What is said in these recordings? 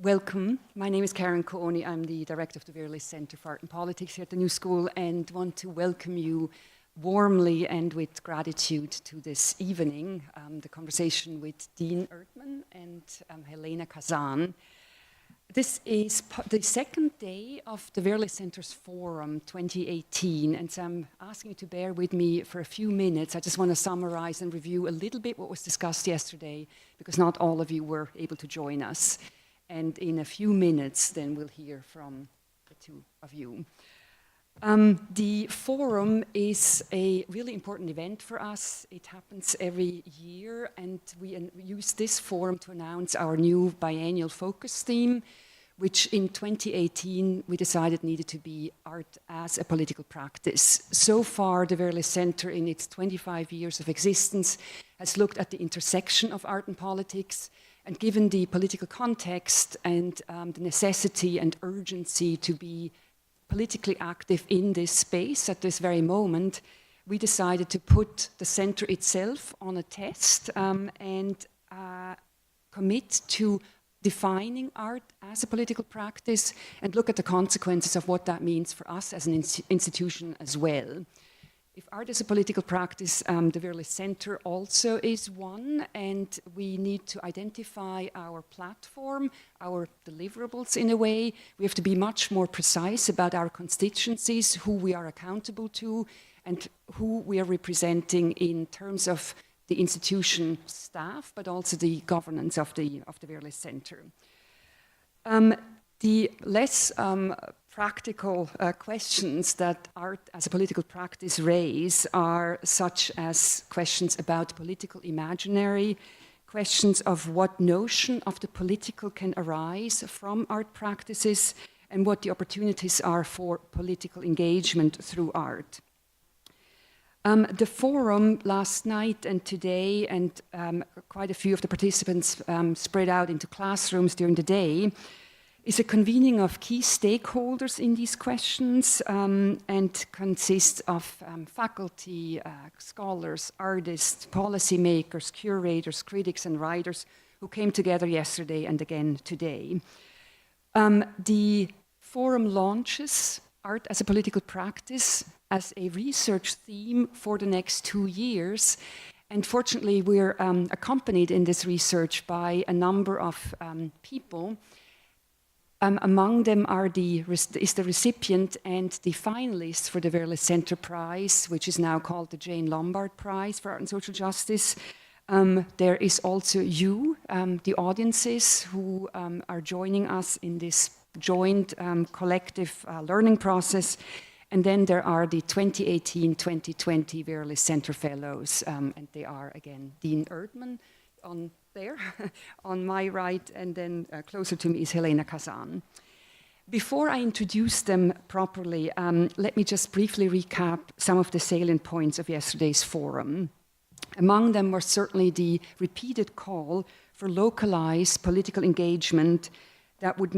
Welcome. My name is Karen Kouoh. I'm the director of the Vera List Center for Art and Politics here at the New School, and want to welcome you warmly and with gratitude to this evening, the conversation with Dean Erdmann and Helena Kazan. This is the second day of the Vera List Center's Forum 2018, and so I'm asking you to bear with me for a few minutes. I just want to summarize and review a little bit what was discussed yesterday, because not all of you were able to join us. And in a few minutes, then we'll hear from the two of you. The forum is a really important event for us. It happens every year, and we use this forum to announce our new biennial focus theme, which in 2018 we decided needed to be art as a political practice. So far, the Vera List Center, in its 25 years of existence, has looked at the intersection of art and politics. And given the political context and the necessity and urgency to be politically active in this space at this very moment, we decided to put the center itself on a test and commit to defining art as a political practice and look at the consequences of what that means for us as an institution as well. If art is a political practice, the Vera List Center also is one, and we need to identify our platform, our deliverables in a way. We have to be much more precise about our constituencies, who we are accountable to, and who we are representing in terms of the institution staff, but also the governance of the Vera List Center. The less practical questions that art as a political practice raise are such as questions about political imaginary, questions of what notion of the political can arise from art practices, and what the opportunities are for political engagement through art. The forum last night and today, and quite a few of the participants spread out into classrooms during the day, is a convening of key stakeholders in these questions and consists of faculty, scholars, artists, policymakers, curators, critics, and writers who came together yesterday and again today. The forum launches art as a political practice as a research theme for the next 2 years. And fortunately, we're accompanied in this research by a number of people. Among them is the recipient and the finalists for the Vera List Center Prize, which is now called the Jane Lombard Prize for Art and Social Justice. There is also you, the audiences who are joining us in this joint collective learning process. And then there are the 2018-2020 Vera List Center Fellows, and they are, again, Dean Erdmann on there, on my right, and then closer to me is Helena Kazan. Before I introduce them properly, let me just briefly recap some of the salient points of yesterday's forum. Among them were certainly the repeated call for localized political engagement that would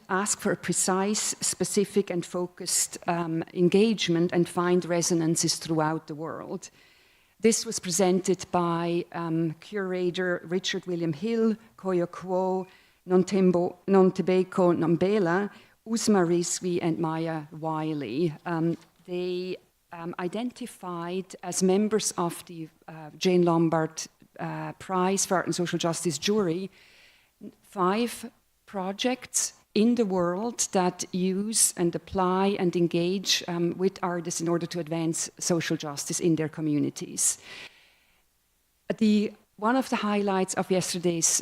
ask for a precise, specific, and focused engagement and find resonances throughout the world. This was presented by curator Richard William Hill, Kouoh, Nontobeko, Ntombela, Uzma Rizvi and Maya Wiley. They identified as members of the Jane Lombard Prize for Art and Social Justice jury 5 projects in the world that use and apply and engage with artists in order to advance social justice in their communities. One of the highlights of yesterday's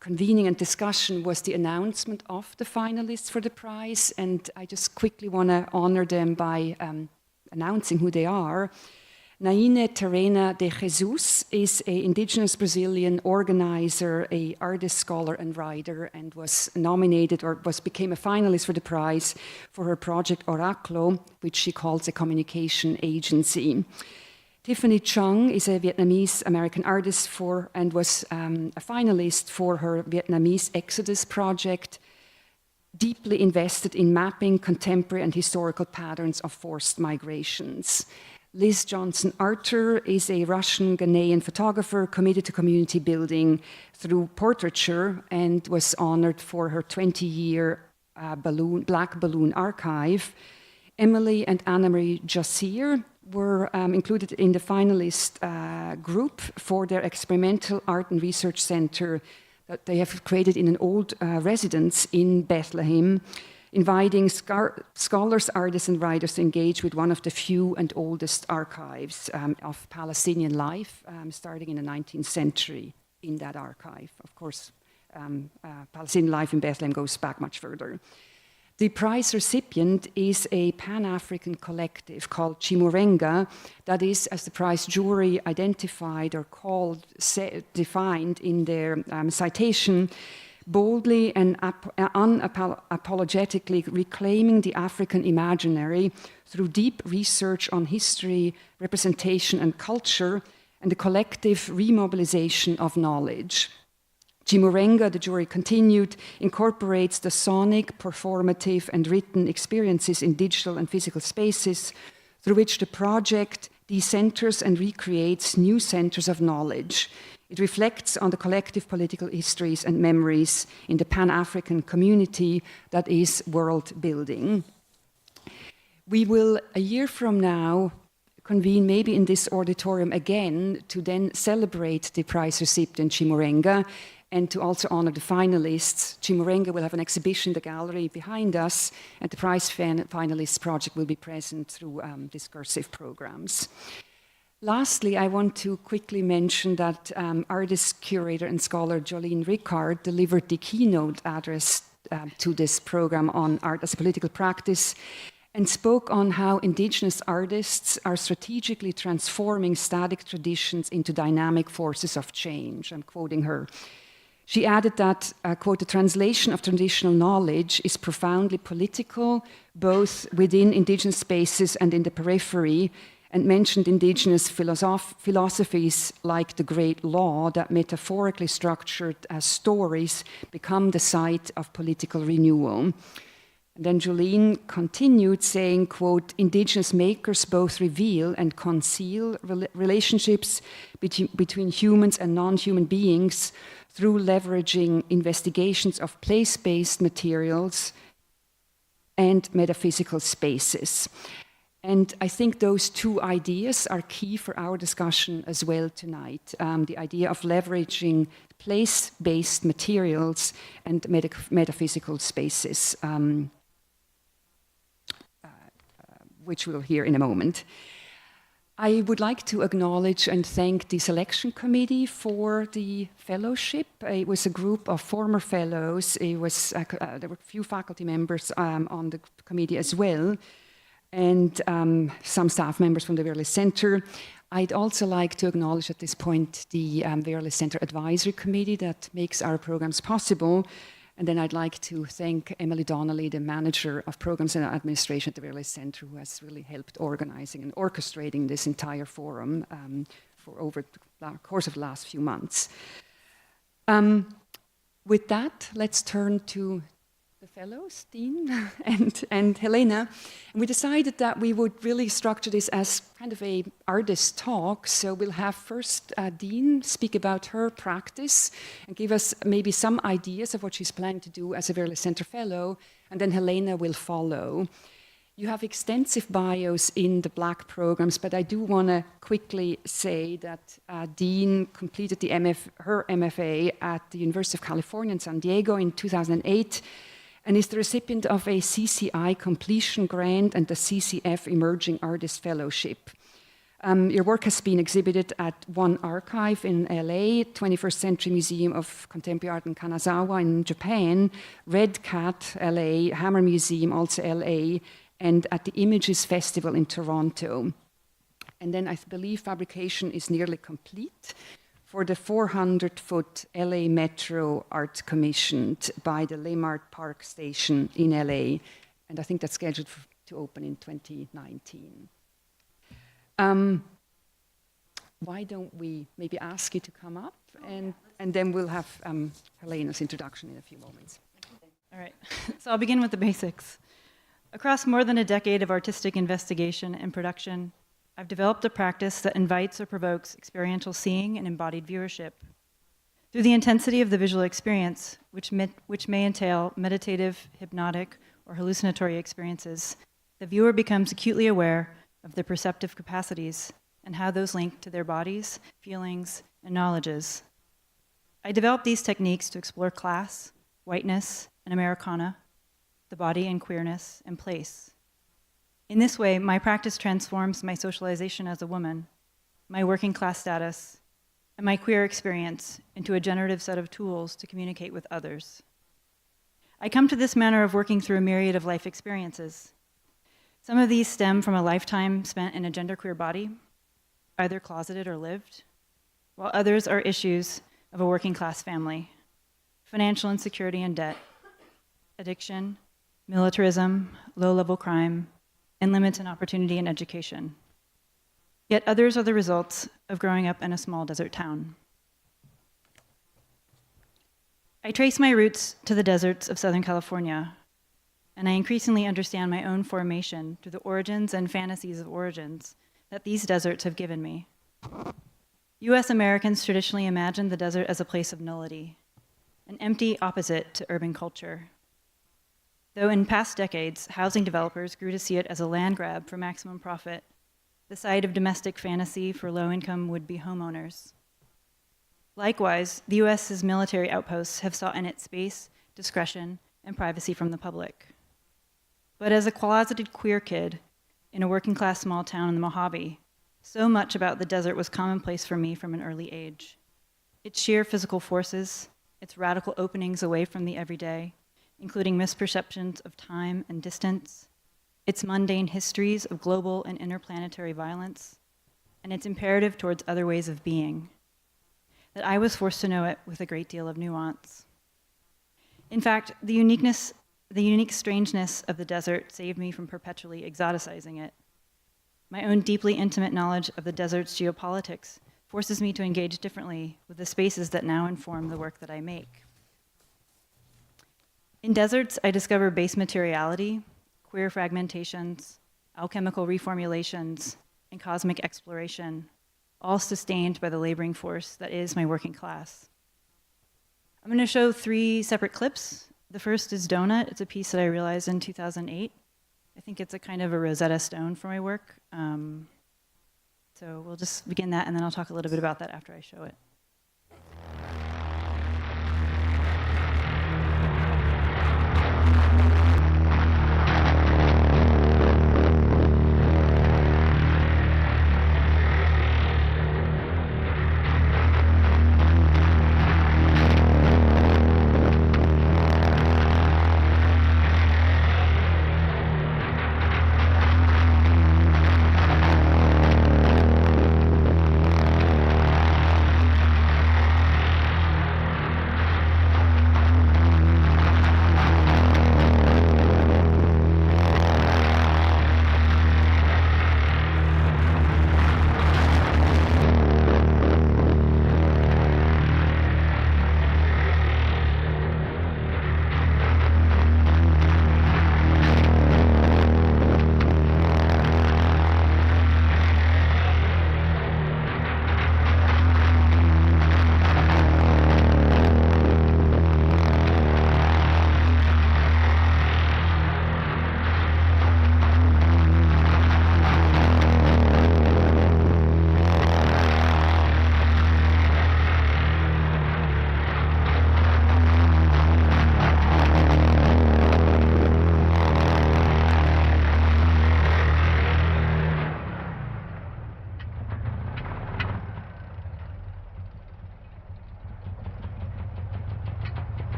convening and discussion was the announcement of the finalists for the prize, and I just quickly want to honor them by announcing who they are. Naine Terena de Jesus is an indigenous Brazilian organizer, an artist, scholar, and writer, and was nominated or became a finalist for the prize for her project Oraclo, which she calls a communication agency. Tiffany Chung is a Vietnamese-American artist and was a finalist for her Vietnamese Exodus project, deeply invested in mapping contemporary and historical patterns of forced migrations. Liz Johnson-Arter is a Russian-Ghanaian photographer committed to community building through portraiture and was honored for her 20-year Black Balloon archive. Emily and Anna-Marie Jassir were included in the finalist group for their experimental art and research center that they have created in an old residence in Bethlehem, inviting scholars, artists, and writers to engage with one of the few and oldest archives of Palestinian life, starting in the 19th century in that archive. Of course, Palestinian life in Bethlehem goes back much further. The prize recipient is a Pan-African collective called Chimurenga that is, as the prize jury identified or defined in their citation, boldly and unapologetically reclaiming the African imaginary through deep research on history, representation, and culture, and the collective remobilization of knowledge. Chimurenga, the jury continued, incorporates the sonic, performative, and written experiences in digital and physical spaces through which the project decenters and recreates new centers of knowledge. It reflects on the collective political histories and memories in the Pan-African community that is world building. We will, a year from now, convene maybe in this auditorium again to then celebrate the prize recipient Chimurenga and to also honor the finalists. Chimurenga will have an exhibition in the gallery behind us, and the prize finalists project will be present through discursive programs. Lastly, I want to quickly mention that artist, curator, and scholar Jolene Rickard delivered the keynote address to this program on art as a political practice and spoke on how indigenous artists are strategically transforming static traditions into dynamic forces of change. I'm quoting her. She added that, quote, the translation of traditional knowledge is profoundly political, both within indigenous spaces and in the periphery, and mentioned indigenous philosophies like the Great Law that metaphorically structured as stories become the site of political renewal. And then Jolene continued saying, quote, indigenous makers both reveal and conceal relationships between humans and non-human beings through leveraging investigations of place-based materials and metaphysical spaces. And I think those two ideas are key for our discussion as well tonight. The idea of leveraging place-based materials and metaphysical spaces, which we'll hear in a moment. I would like to acknowledge and thank the selection committee for the fellowship. It was a group of former fellows. There were a few faculty members on the committee as well, and some staff members from the Vera List Center. I'd also like to acknowledge at this point the Vera List Center Advisory Committee that makes our programs possible. And then I'd like to thank Emily Donnelly, the manager of programs and administration at the Vera List Center, who has really helped organizing and orchestrating this entire forum for over the course of the last few months. With that, let's turn to the fellows, Dean and Helena. And we decided that we would really structure this as kind of a artist talk. So we'll have first Dean speak about her practice and give us maybe some ideas of what she's planning to do as a Vera List Center Fellow, and then Helena will follow. You have extensive bios in the Black programs, but I do want to quickly say that Dean completed her MFA at the University of California in San Diego in 2008, and is the recipient of a CCI completion grant and the CCF Emerging Artist Fellowship. Your work has been exhibited at One Archive in LA, 21st Century Museum of Contemporary Art in Kanazawa in Japan, Red Cat, LA, Hammer Museum, also LA, and at the Images Festival in Toronto. And then I believe fabrication is nearly complete for the 400-foot LA Metro art commissioned by the Leimert Park Station in LA. And I think that's scheduled to open in 2019. Why don't we maybe ask you to come up, and then we'll have Helena's introduction in a few moments. All right, so I'll begin with the basics. Across more than a decade of artistic investigation and production, I've developed a practice that invites or provokes experiential seeing and embodied viewership. Through the intensity of the visual experience, which may entail meditative, hypnotic, or hallucinatory experiences, the viewer becomes acutely aware of their perceptive capacities and how those link to their bodies, feelings, and knowledges. I developed these techniques to explore class, whiteness, and Americana, the body and queerness, and place. In this way, my practice transforms my socialization as a woman, my working class status, and my queer experience into a generative set of tools to communicate with others. I come to this manner of working through a myriad of life experiences. Some of these stem from a lifetime spent in a genderqueer body, either closeted or lived, while others are issues of a working class family, financial insecurity and debt, addiction, militarism, low-level crime, and limits in opportunity and education. Yet others are the results of growing up in a small desert town. I trace my roots to the deserts of Southern California, and I increasingly understand my own formation through the origins and fantasies of origins that these deserts have given me. US Americans traditionally imagine the desert as a place of nullity, an empty opposite to urban culture. Though in past decades, housing developers grew to see it as a land grab for maximum profit, the site of domestic fantasy for low-income would-be homeowners. Likewise, the US's military outposts have sought in it space, discretion, and privacy from the public. But as a closeted queer kid in a working-class small town in the Mojave, so much about the desert was commonplace for me from an early age. Its sheer physical forces, its radical openings away from the everyday, including misperceptions of time and distance, its mundane histories of global and interplanetary violence, and its imperative towards other ways of being, that I was forced to know it with a great deal of nuance. In fact, the unique strangeness of the desert saved me from perpetually exoticizing it. My own deeply intimate knowledge of the desert's geopolitics forces me to engage differently with the spaces that now inform the work that I make. In deserts, I discover base materiality, queer fragmentations, alchemical reformulations, and cosmic exploration, all sustained by the laboring force that is my working class. I'm going to show 3 separate clips. The first is Donut. It's a piece that I realized in 2008. I think it's a kind of a Rosetta Stone for my work. So we'll just begin that, and then I'll talk a little bit about that after I show it.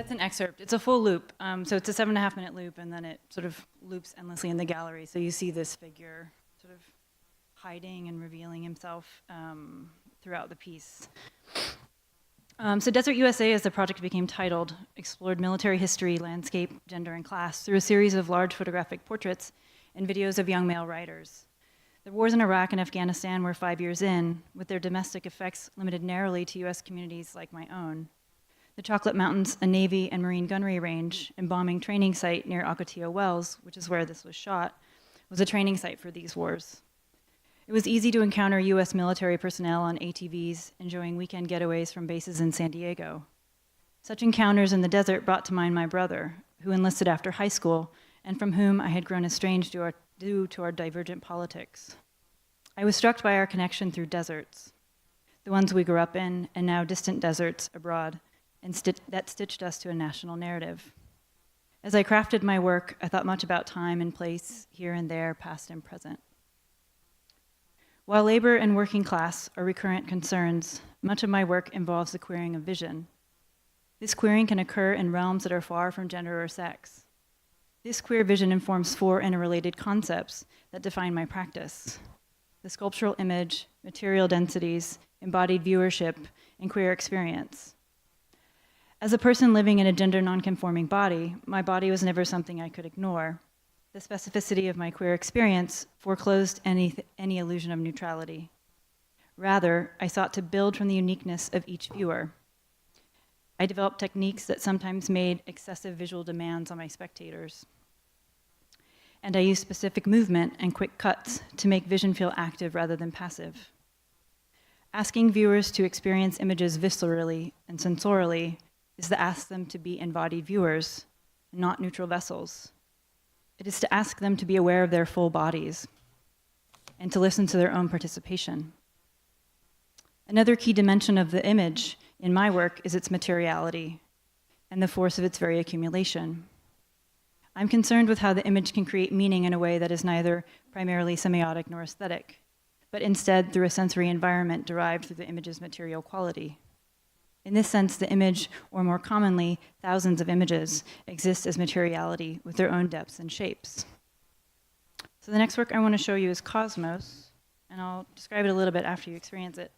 That's an excerpt. It's a full loop. So it's a 7.5-minute loop, and then it sort of loops endlessly in the gallery. So you see this figure sort of hiding and revealing himself throughout the piece. So Desert USA, as the project became titled, explored military history, landscape, gender, and class through a series of large photographic portraits and videos of young male writers. The wars in Iraq and Afghanistan were 5 years in, with their domestic effects limited narrowly to US communities like my own. The Chocolate Mountains, a Navy and Marine gunnery range and bombing training site near Ocotillo Wells, which is where this was shot, was a training site for these wars. It was easy to encounter US military personnel on ATVs enjoying weekend getaways from bases in San Diego. Such encounters in the desert brought to mind my brother, who enlisted after high school and from whom I had grown estranged due to our divergent politics. I was struck by our connection through deserts, the ones we grew up in and now distant deserts abroad, and that stitched us to a national narrative. As I crafted my work, I thought much about time and place, here and there, past and present. While labor and working class are recurrent concerns, much of my work involves the queering of vision. This queering can occur in realms that are far from gender or sex. This queer vision informs 4 interrelated concepts that define my practice: the sculptural image, material densities, embodied viewership, and queer experience. As a person living in a gender nonconforming body, my body was never something I could ignore. The specificity of my queer experience foreclosed any illusion of neutrality. Rather, I sought to build from the uniqueness of each viewer. I developed techniques that sometimes made excessive visual demands on my spectators. And I used specific movement and quick cuts to make vision feel active rather than passive. Asking viewers to experience images viscerally and sensorially is to ask them to be embodied viewers, not neutral vessels. It is to ask them to be aware of their full bodies and to listen to their own participation. Another key dimension of the image in my work is its materiality and the force of its very accumulation. I'm concerned with how the image can create meaning in a way that is neither primarily semiotic nor aesthetic, but instead through a sensory environment derived through the image's material quality. In this sense, the image, or more commonly, thousands of images, exist as materiality with their own depths and shapes. So the next work I want to show you is Cosmos, and I'll describe it a little bit after you experience it.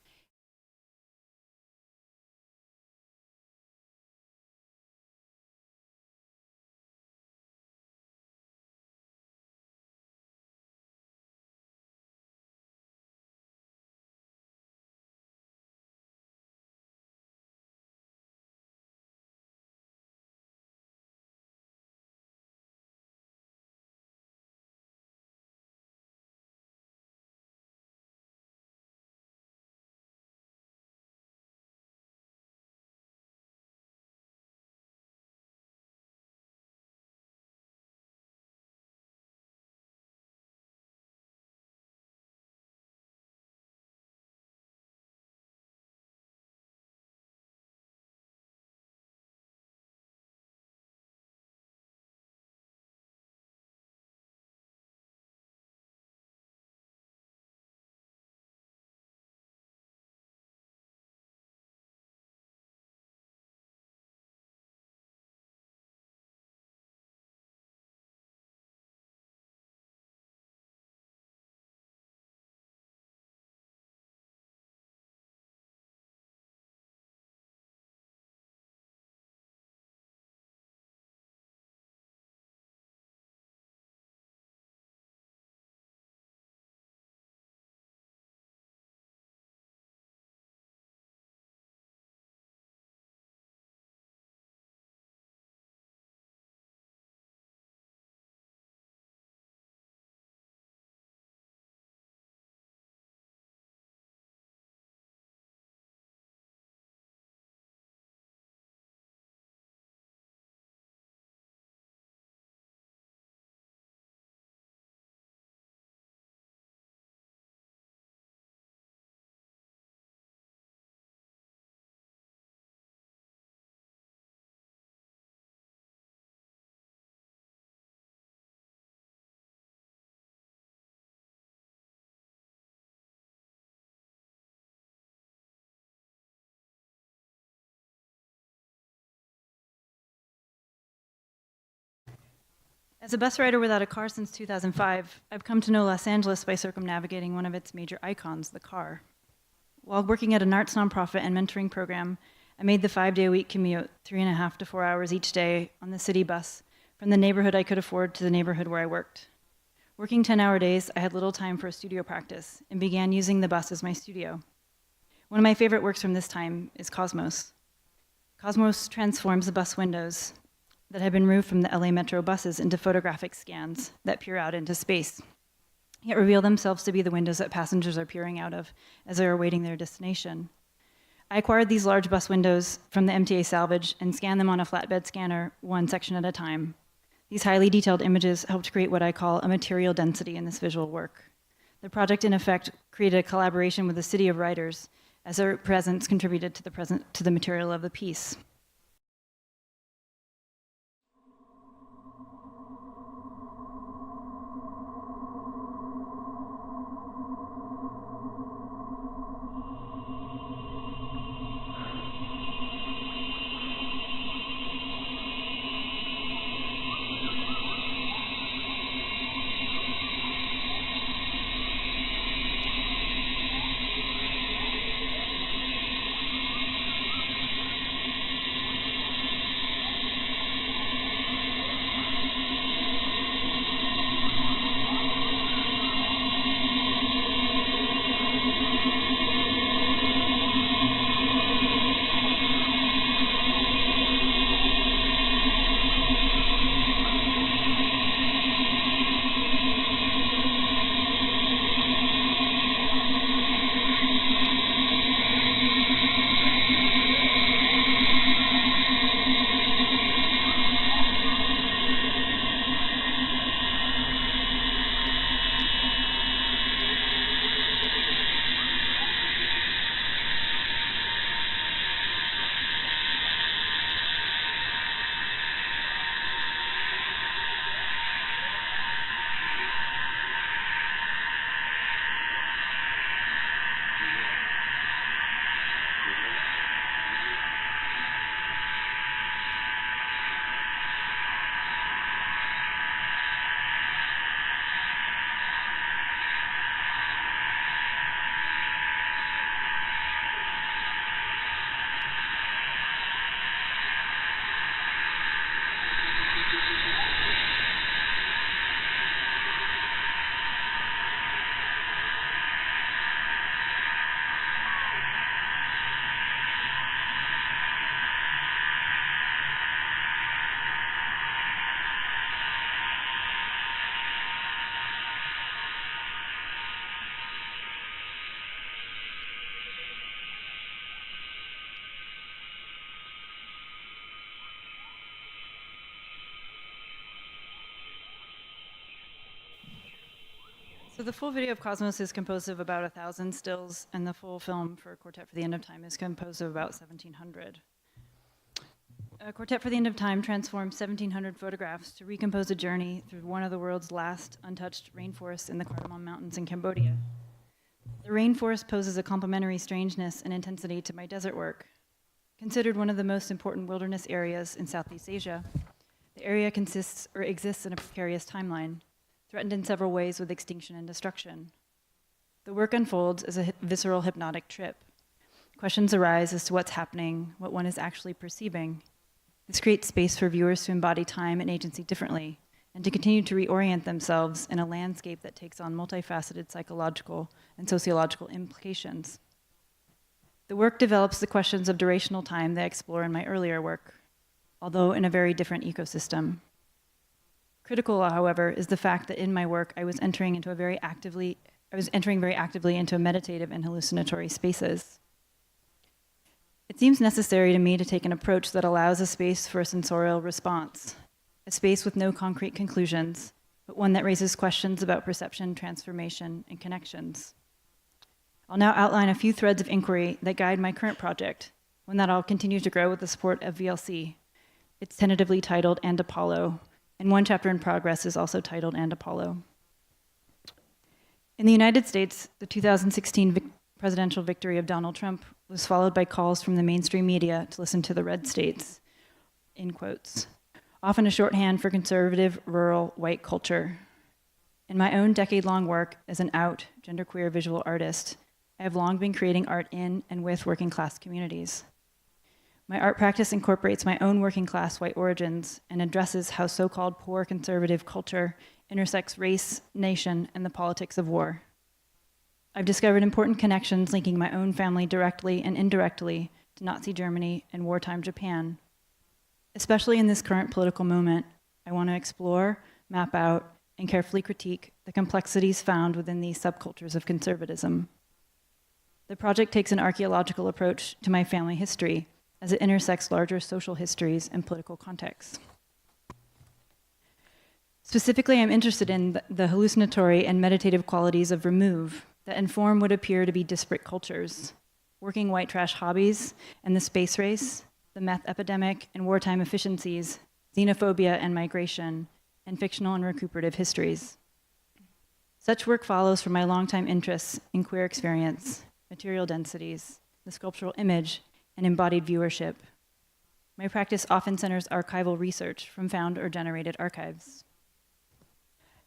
As a bus rider without a car since 2005, I've come to know Los Angeles by circumnavigating one of its major icons, the car. While working at an arts nonprofit and mentoring program, I made the 5-day-a-week commute, 3.5 to 4 hours each day on the city bus from the neighborhood I could afford to the neighborhood where I worked. Working 10-hour days, I had little time for a studio practice and began using the bus as my studio. One of my favorite works from this time is Cosmos. Cosmos transforms the bus windows that had been removed from the LA Metro buses into photographic scans that peer out into space, yet reveal themselves to be the windows that passengers are peering out of as they are awaiting their destination. I acquired these large bus windows from the MTA salvage and scanned them on a flatbed scanner, one section at a time. These highly detailed images helped create what I call a material density in this visual work. The project, in effect, created a collaboration with the city of writers as their presence contributed to the material of the piece. So the full video of Cosmos is composed of about 1,000 stills, and the full film for Quartet for the End of Time is composed of about 1,700. Quartet for the End of Time transforms 1,700 photographs to recompose a journey through one of the world's last untouched rainforests in the Cardamom Mountains in Cambodia. The rainforest poses a complementary strangeness and intensity to my desert work. Considered one of the most important wilderness areas in Southeast Asia, the area exists in a precarious timeline, threatened in several ways with extinction and destruction. The work unfolds as a visceral hypnotic trip. Questions arise as to what's happening, what one is actually perceiving. This creates space for viewers to embody time and agency differently, and to continue to reorient themselves in a landscape that takes on multifaceted psychological and sociological implications. The work develops the questions of durational time that I explore in my earlier work, although in a very different ecosystem. Critical, however, is the fact that in my work I was entering very actively into meditative and hallucinatory spaces. It seems necessary to me to take an approach that allows a space for a sensorial response, a space with no concrete conclusions, but one that raises questions about perception, transformation, and connections. I'll now outline a few threads of inquiry that guide my current project, one that I'll continue to grow with the support of VLC. It's tentatively titled And Apollo, and one chapter in progress is also titled And Apollo. In the United States, the 2016 presidential victory of Donald Trump was followed by calls from the mainstream media to listen to the red states, in quotes, often a shorthand for conservative, rural, white culture. In my own decade-long work as an out, genderqueer visual artist, I have long been creating art in and with working-class communities. My art practice incorporates my own working-class white origins and addresses how so-called poor conservative culture intersects race, nation, and the politics of war. I've discovered important connections linking my own family directly and indirectly to Nazi Germany and wartime Japan. Especially in this current political moment, I want to explore, map out, and carefully critique the complexities found within these subcultures of conservatism. The project takes an archaeological approach to my family history as it intersects larger social histories and political contexts. Specifically, I'm interested in the hallucinatory and meditative qualities of remove that inform what appear to be disparate cultures, working white trash hobbies and the space race, the meth epidemic and wartime efficiencies, xenophobia and migration, and fictional and recuperative histories. Such work follows from my longtime interests in queer experience, material densities, the sculptural image, and embodied viewership. My practice often centers archival research from found or generated archives.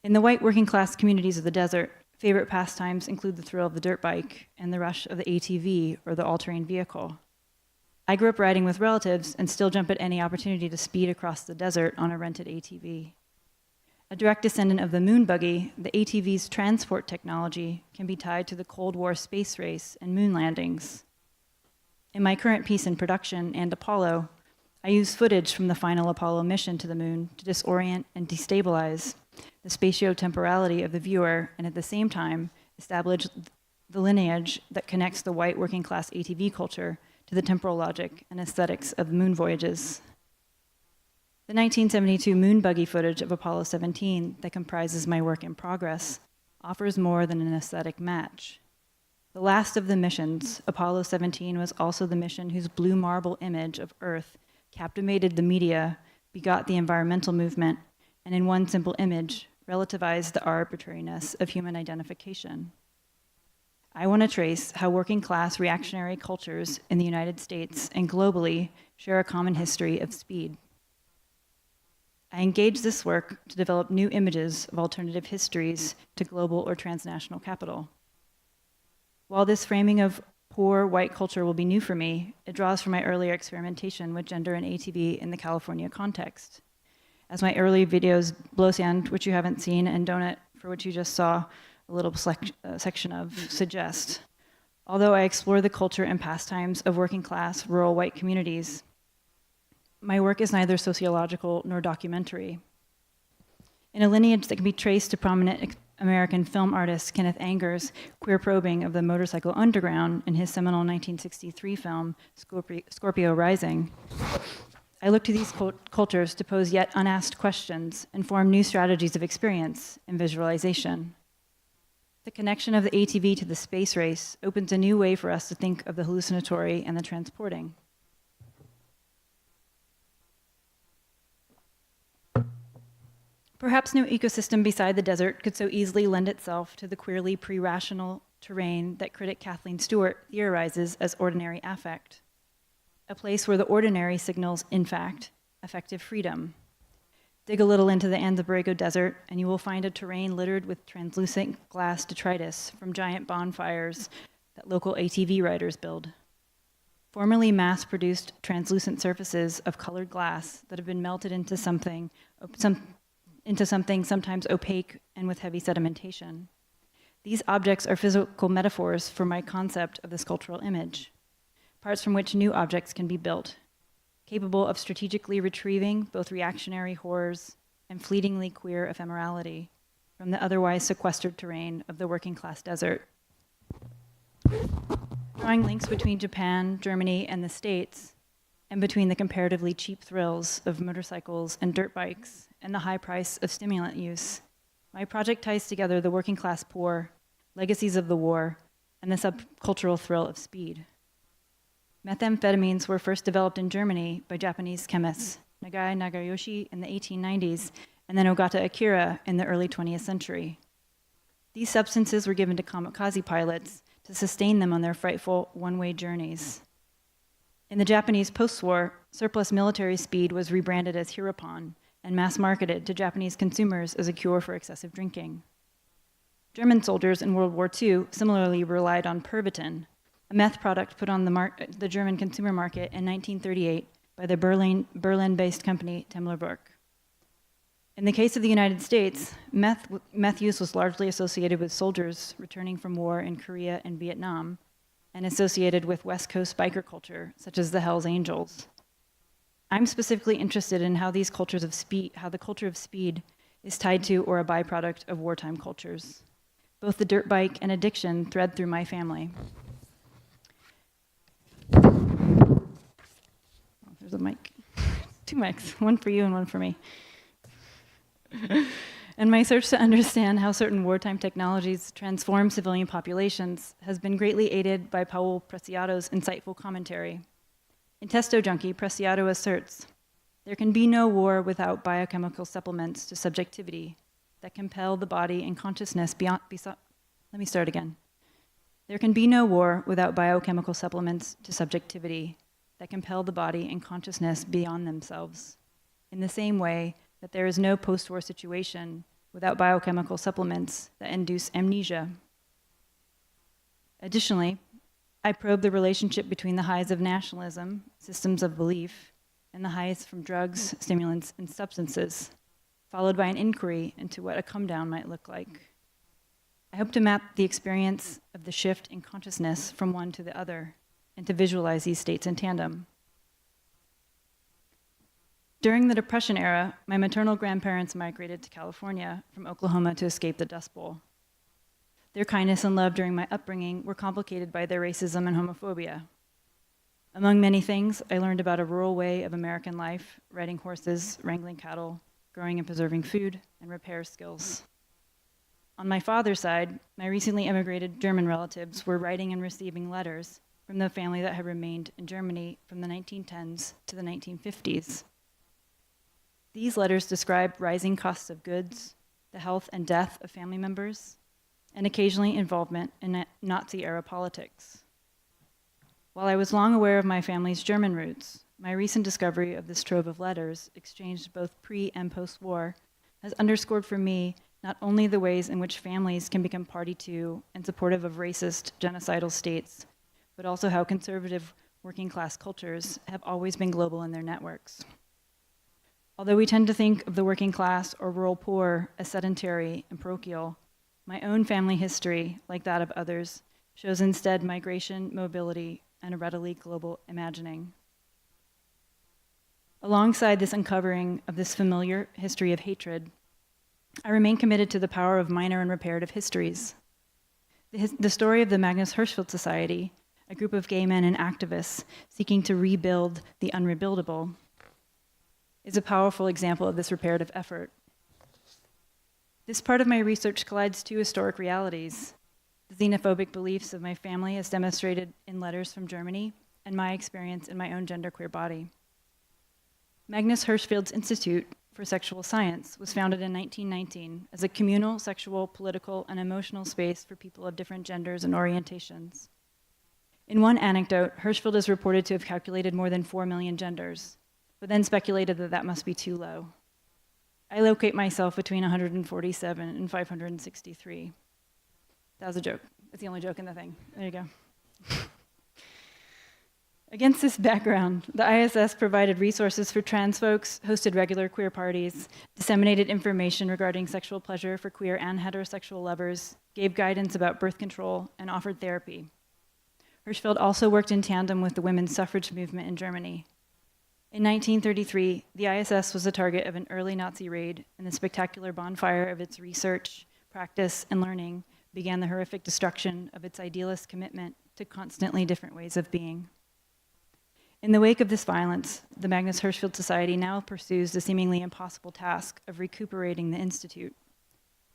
In the white working class communities of the desert, favorite pastimes include the thrill of the dirt bike and the rush of the ATV or the all-terrain vehicle. I grew up riding with relatives and still jump at any opportunity to speed across the desert on a rented ATV. A direct descendant of the moon buggy, the ATV's transport technology can be tied to the Cold War space race and moon landings. In my current piece in production, and Apollo, I use footage from the final Apollo mission to the moon to disorient and destabilize the spatiotemporality of the viewer, and at the same time, establish the lineage that connects the white working class ATV culture to the temporal logic and aesthetics of moon voyages. The 1972 moon buggy footage of Apollo 17 that comprises my work in progress offers more than an aesthetic match. The last of the missions, Apollo 17 was also the mission whose blue marble image of Earth captivated the media, begot the environmental movement, and in one simple image, relativized the arbitrariness of human identification. I want to trace how working class reactionary cultures in the United States and globally share a common history of speed. I engage this work to develop new images of alternative histories to global or transnational capital. While this framing of poor white culture will be new for me, it draws from my earlier experimentation with gender and ATV in the California context. As my early videos, Blow Sand, which you haven't seen, and Donut, for which you just saw a little section of, suggest. Although I explore the culture and pastimes of working class, rural white communities, my work is neither sociological nor documentary. In a lineage that can be traced to prominent American film artist Kenneth Anger's queer probing of the motorcycle underground in his seminal 1963 film, Scorpio Rising, I look to these cultures to pose yet unasked questions and form new strategies of experience and visualization. The connection of the ATV to the space race opens a new way for us to think of the hallucinatory and the transporting. Perhaps no ecosystem beside the desert could so easily lend itself to the queerly pre-rational terrain that critic Kathleen Stewart theorizes as ordinary affect, a place where the ordinary signals, in fact, affective freedom. Dig a little into the Ntombela Desert, and you will find a terrain littered with translucent glass detritus from giant bonfires that local ATV riders build. Formerly mass-produced translucent surfaces of colored glass that have been melted into something sometimes opaque and with heavy sedimentation. These objects are physical metaphors for my concept of the sculptural image, parts from which new objects can be built, capable of strategically retrieving both reactionary horrors and fleetingly queer ephemerality from the otherwise sequestered terrain of the working class desert. Drawing links between Japan, Germany, and the States, and between the comparatively cheap thrills of motorcycles and dirt bikes and the high price of stimulant use, my project ties together the working class poor, legacies of the war, and the subcultural thrill of speed. Methamphetamines were first developed in Germany by Japanese chemists Nagai Nagayoshi in the 1890s and then Ogata Akira in the early 20th century. These substances were given to kamikaze pilots to sustain them on their frightful one-way journeys. In the Japanese post-war, surplus military speed was rebranded as Hirapon and mass-marketed to Japanese consumers as a cure for excessive drinking. German soldiers in World War II similarly relied on Pervitin, a meth product put on the German consumer market in 1938 by the Berlin-based company Temmler-Burke. In the case of the United States, meth use was largely associated with soldiers returning from war in Korea and Vietnam, and associated with West Coast biker culture, such as the Hells Angels. I'm specifically interested in how the culture of speed is tied to or a byproduct of wartime cultures. Both the dirt bike and addiction thread through my family. Oh, there's a mic. 2 mics, one for you and one for me. And my search to understand how certain wartime technologies transform civilian populations has been greatly aided by Paul Preciado's insightful commentary. In Testo Junkie, Preciado asserts, there can be no war without biochemical supplements to subjectivity that compel the body and consciousness beyond. Let me start again. There can be no war without biochemical supplements to subjectivity that compel the body and consciousness beyond themselves. In the same way that there is no post-war situation without biochemical supplements that induce amnesia. Additionally, I probe the relationship between the highs of nationalism, systems of belief, and the highs from drugs, stimulants, and substances, followed by an inquiry into what a come-down might look like. I hope to map the experience of the shift in consciousness from one to the other, and to visualize these states in tandem. During the Depression era, my maternal grandparents migrated to California from Oklahoma to escape the Dust Bowl. Their kindness and love during my upbringing were complicated by their racism and homophobia. Among many things, I learned about a rural way of American life, riding horses, wrangling cattle, growing and preserving food, and repair skills. On my father's side, my recently immigrated German relatives were writing and receiving letters from the family that had remained in Germany from the 1910s to the 1950s. These letters described rising costs of goods, the health and death of family members, and occasionally involvement in Nazi-era politics. While I was long aware of my family's German roots, my recent discovery of this trove of letters, exchanged both pre- and post-war, has underscored for me not only the ways in which families can become party to and supportive of racist, genocidal states, but also how conservative working-class cultures have always been global in their networks. Although we tend to think of the working class or rural poor as sedentary and parochial, my own family history, like that of others, shows instead migration, mobility, and a readily global imagining. Alongside this uncovering of this familiar history of hatred, I remain committed to the power of minor and reparative histories. The story of the Magnus Hirschfeld Society, a group of gay men and activists seeking to rebuild the unrebuildable, is a powerful example of this reparative effort. This part of my research collides two historic realities: the xenophobic beliefs of my family as demonstrated in letters from Germany, and my experience in my own genderqueer body. Magnus Hirschfeld's Institute for Sexual Science was founded in 1919 as a communal, sexual, political, and emotional space for people of different genders and orientations. In one anecdote, Hirschfeld is reported to have calculated more than 4 million genders, but then speculated that that must be too low. I locate myself between 147 and 563. That was a joke. It's the only joke in the thing. There you go. Against this background, the ISS provided resources for trans folks, hosted regular queer parties, disseminated information regarding sexual pleasure for queer and heterosexual lovers, gave guidance about birth control, and offered therapy. Hirschfeld also worked in tandem with the women's suffrage movement in Germany. In 1933, the ISS was the target of an early Nazi raid, and the spectacular bonfire of its research, practice, and learning began the horrific destruction of its idealist commitment to constantly different ways of being. In the wake of this violence, the Magnus Hirschfeld Society now pursues the seemingly impossible task of recuperating the Institute,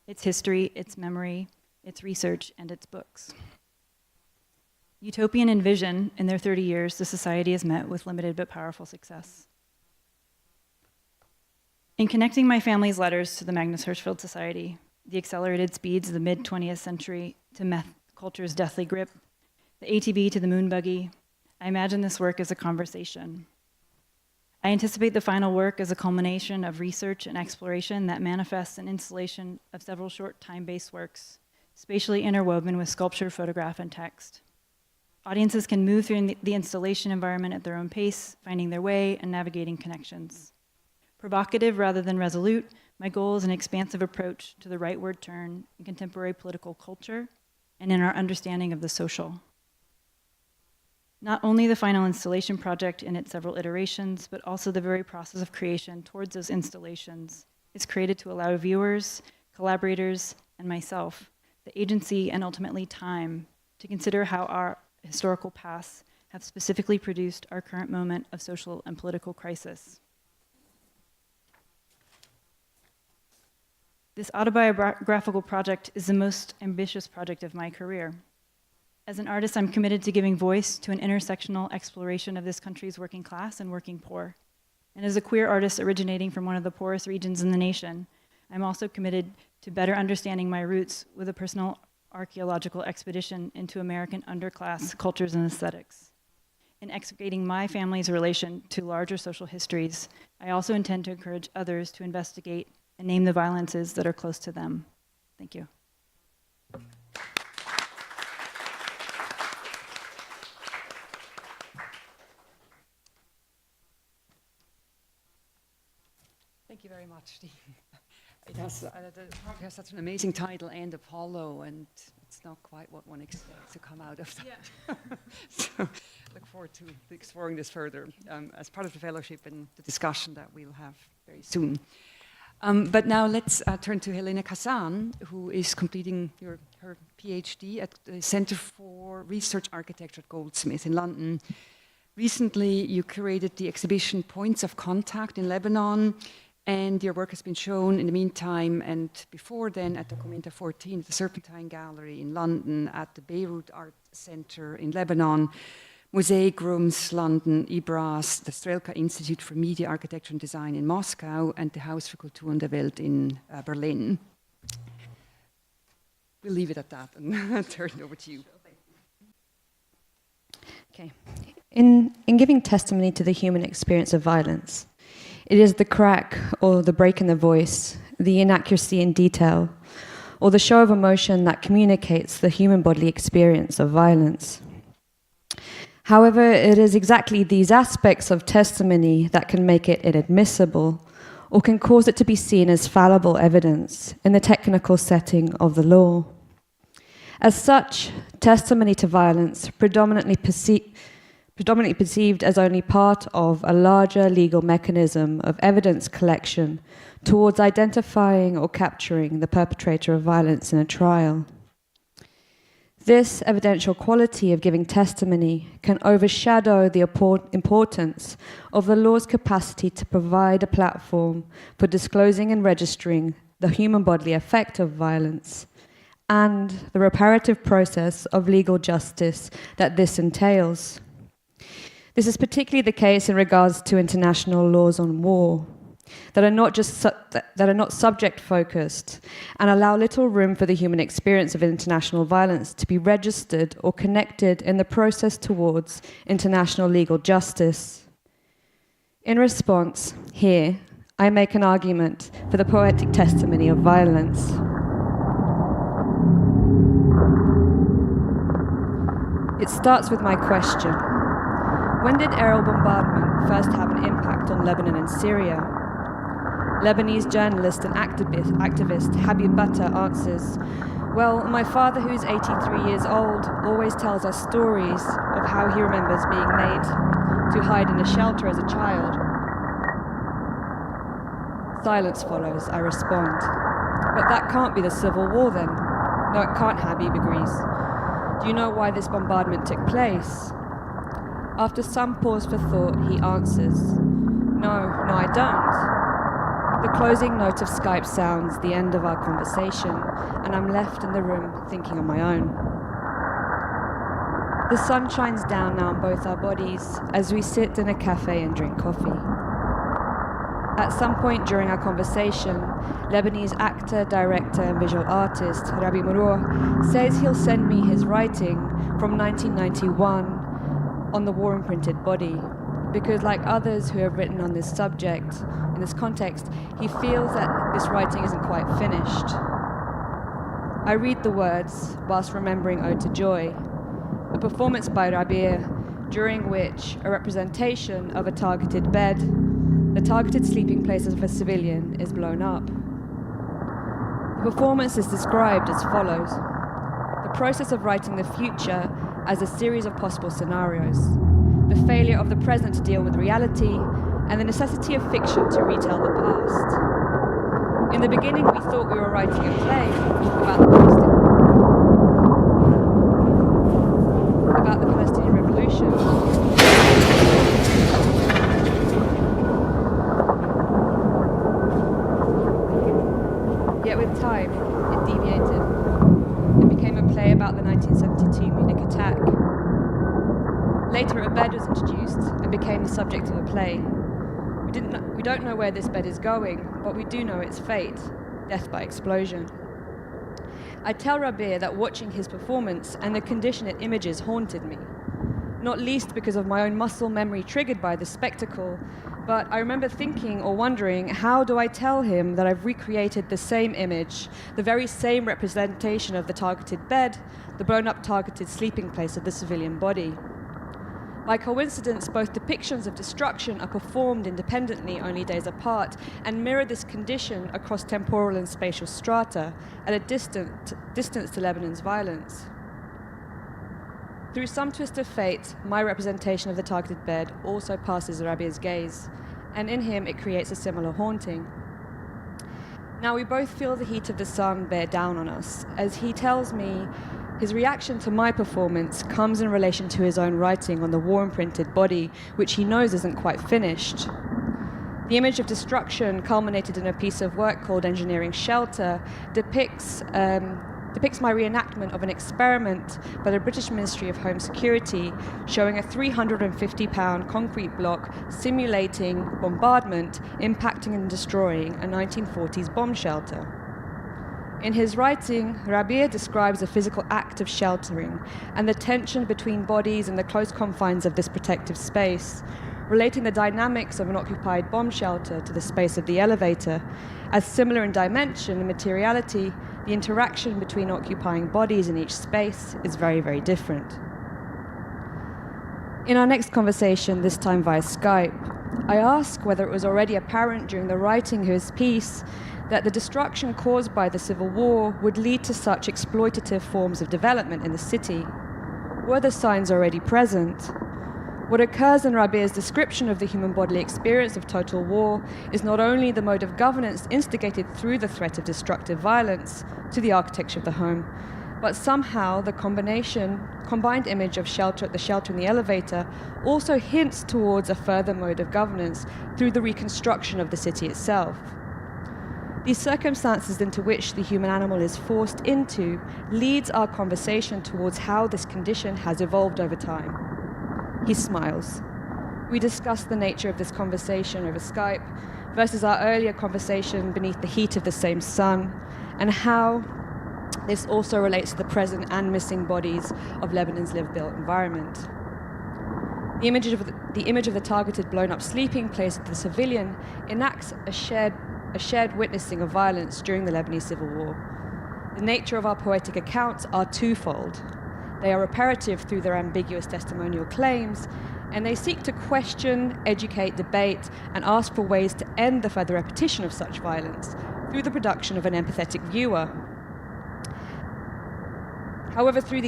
its history, its memory, its research, and its books. Utopian in vision, in their 30 years, the Society has met with limited but powerful success. In connecting my family's letters to the Magnus Hirschfeld Society, the accelerated speeds of the mid-20th century to meth culture's deathly grip, the ATV to the moon buggy, I imagine this work as a conversation. I anticipate the final work as a culmination of research and exploration that manifests an installation of several short time-based works, spatially interwoven with sculpture, photograph, and text. Audiences can move through the installation environment at their own pace, finding their way and navigating connections. Provocative rather than resolute, my goal is an expansive approach to the rightward turn in contemporary political culture and in our understanding of the social. Not only the final installation project in its several iterations, but also the very process of creation towards those installations is created to allow viewers, collaborators, and myself the agency and ultimately time to consider how our historical pasts have specifically produced our current moment of social and political crisis. This autobiographical project is the most ambitious project of my career. As an artist, I'm committed to giving voice to an intersectional exploration of this country's working class and working poor. And as a queer artist originating from one of the poorest regions in the nation, I'm also committed to better understanding my roots with a personal archaeological expedition into American underclass cultures and aesthetics. In excavating my family's relation to larger social histories, I also intend to encourage others to investigate and name the violences that are close to them. Thank you. Thank you very much, Steve. It has, the project has such an amazing title, and Apollo, and it's not quite what one expects to come out of that. Yeah. So look forward to exploring this further as part of the fellowship and the discussion that we'll have very soon. But now let's turn to Helena Kazan, who is completing her PhD at the Center for Research Architecture at Goldsmiths in London. Recently, you curated the exhibition Points of Contact in Lebanon, and your work has been shown in the meantime and before then at the Documenta 14 at the Serpentine Gallery in London, at the Beirut Art Center in Lebanon, Mosaic Rooms London, IBRAS, the Strelka Institute for Media Architecture and Design in Moscow, and the Haus für Kultur und der Welt in Berlin. We'll leave it at that and turn it over to you. Okay. In giving testimony to the human experience of violence, it is the crack or the break in the voice, the inaccuracy in detail, or the show of emotion that communicates the human bodily experience of violence. However, it is exactly these aspects of testimony that can make it inadmissible or can cause it to be seen as fallible evidence in the technical setting of the law. As such, testimony to violence, predominantly perceived as only part of a larger legal mechanism of evidence collection towards identifying or capturing the perpetrator of violence in a trial. This evidential quality of giving testimony can overshadow the importance of the law's capacity to provide a platform for disclosing and registering the human bodily effect of violence and the reparative process of legal justice that this entails. This is particularly the case in regards to international laws on war that are not subject-focused and allow little room for the human experience of international violence to be registered or connected in the process towards international legal justice. In response, here, I make an argument for the poetic testimony of violence. It starts with my question. When did aerial bombardment first have an impact on Lebanon and Syria? Lebanese journalist and activist Habib Bata answers, well, my father, who is 83 years old, always tells us stories of how he remembers being made to hide in a shelter as a child. Silence follows, I respond. But that can't be the civil war then. No, it can't, Habib agrees. Do you know why this bombardment took place? After some pause for thought, he answers, No, I don't. The closing note of Skype sounds the end of our conversation, and I'm left in the room thinking on my own. The sun shines down now on both our bodies as we sit in a cafe and drink coffee. At some point during our conversation, Lebanese actor, director, and visual artist Rabbi Muror says he'll send me his writing from 1991 on the war-imprinted body. because like others who have written on this subject, in this context, he feels that this writing isn't quite finished. I read the words whilst remembering Ode to Joy, a performance by Rabir during which a representation of a targeted bed, the targeted sleeping place of a civilian, is blown up. The performance is described as follows: the process of writing the future as a series of possible scenarios, the failure of the present to deal with reality, and the necessity of fiction to retell the past. In the beginning, we thought we were writing a play about the Palestinian Revolution. Yet with time, it deviated and became a play about the 1972 Munich attack. Later, a bed was introduced and became the subject of a play. We don't know where this bed is going, but we do know its fate: death by explosion. I tell Rabir that watching his performance and the condition it images haunted me, not least because of my own muscle memory triggered by the spectacle, but I remember thinking or wondering, how do I tell him that I've recreated the same image, the very same representation of the targeted bed, the blown-up targeted sleeping place of the civilian body? By coincidence, both depictions of destruction are performed independently only days apart and mirror this condition across temporal and spatial strata at a distance to Lebanon's violence. Through some twist of fate, my representation of the targeted bed also passes Rabir's gaze, and in him it creates a similar haunting. Now we both feel the heat of the sun bear down on us, as he tells me his reaction to my performance comes in relation to his own writing on the war-imprinted body, which he knows isn't quite finished. The image of destruction, culminated in a piece of work called Engineering Shelter, depicts my reenactment of an experiment by the British Ministry of Home Security showing a 350-pound concrete block simulating bombardment, impacting and destroying a 1940s bomb shelter. In his writing, Rabir describes a physical act of sheltering and the tension between bodies in the close confines of this protective space, relating the dynamics of an occupied bomb shelter to the space of the elevator. As similar in dimension and materiality, the interaction between occupying bodies in each space is very, very different. In our next conversation, this time via Skype, I ask whether it was already apparent during the writing of his piece that the destruction caused by the civil war would lead to such exploitative forms of development in the city. Were the signs already present? What occurs in Rabir's description of the human bodily experience of total war is not only the mode of governance instigated through the threat of destructive violence to the architecture of the home, but somehow the combined image of shelter in the elevator also hints towards a further mode of governance through the reconstruction of the city itself. These circumstances into which the human animal is forced into leads our conversation towards how this condition has evolved over time. He smiles. We discuss the nature of this conversation over Skype versus our earlier conversation beneath the heat of the same sun, and how this also relates to the present and missing bodies of Lebanon's lived-built environment. The image of the targeted blown-up sleeping place of the civilian enacts a shared witnessing of violence during the Lebanese Civil War. The nature of our poetic accounts are twofold. They are reparative through their ambiguous testimonial claims, and they seek to question, educate, debate, and ask for ways to end the further repetition of such violence through the production of an empathetic viewer. However, through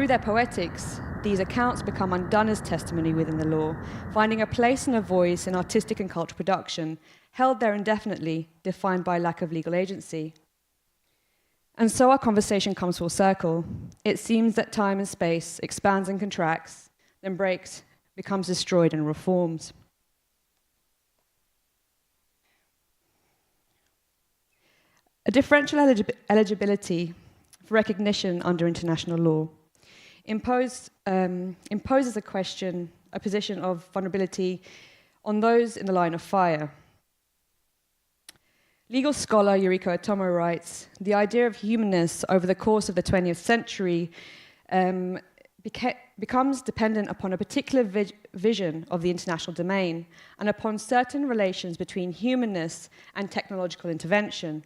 their poetics, these accounts become undone as testimony within the law, finding a place and a voice in artistic and cultural production, held there indefinitely, defined by lack of legal agency. And so our conversation comes full circle. It seems that time and space expands and contracts, then breaks, becomes destroyed and reforms. A differential eligibility for recognition under international law imposes a position of vulnerability on those in the line of fire. Legal scholar Yuriko Otomo writes, the idea of humanness over the course of the 20th century becomes dependent upon a particular vision of the international domain and upon certain relations between humanness and technological intervention.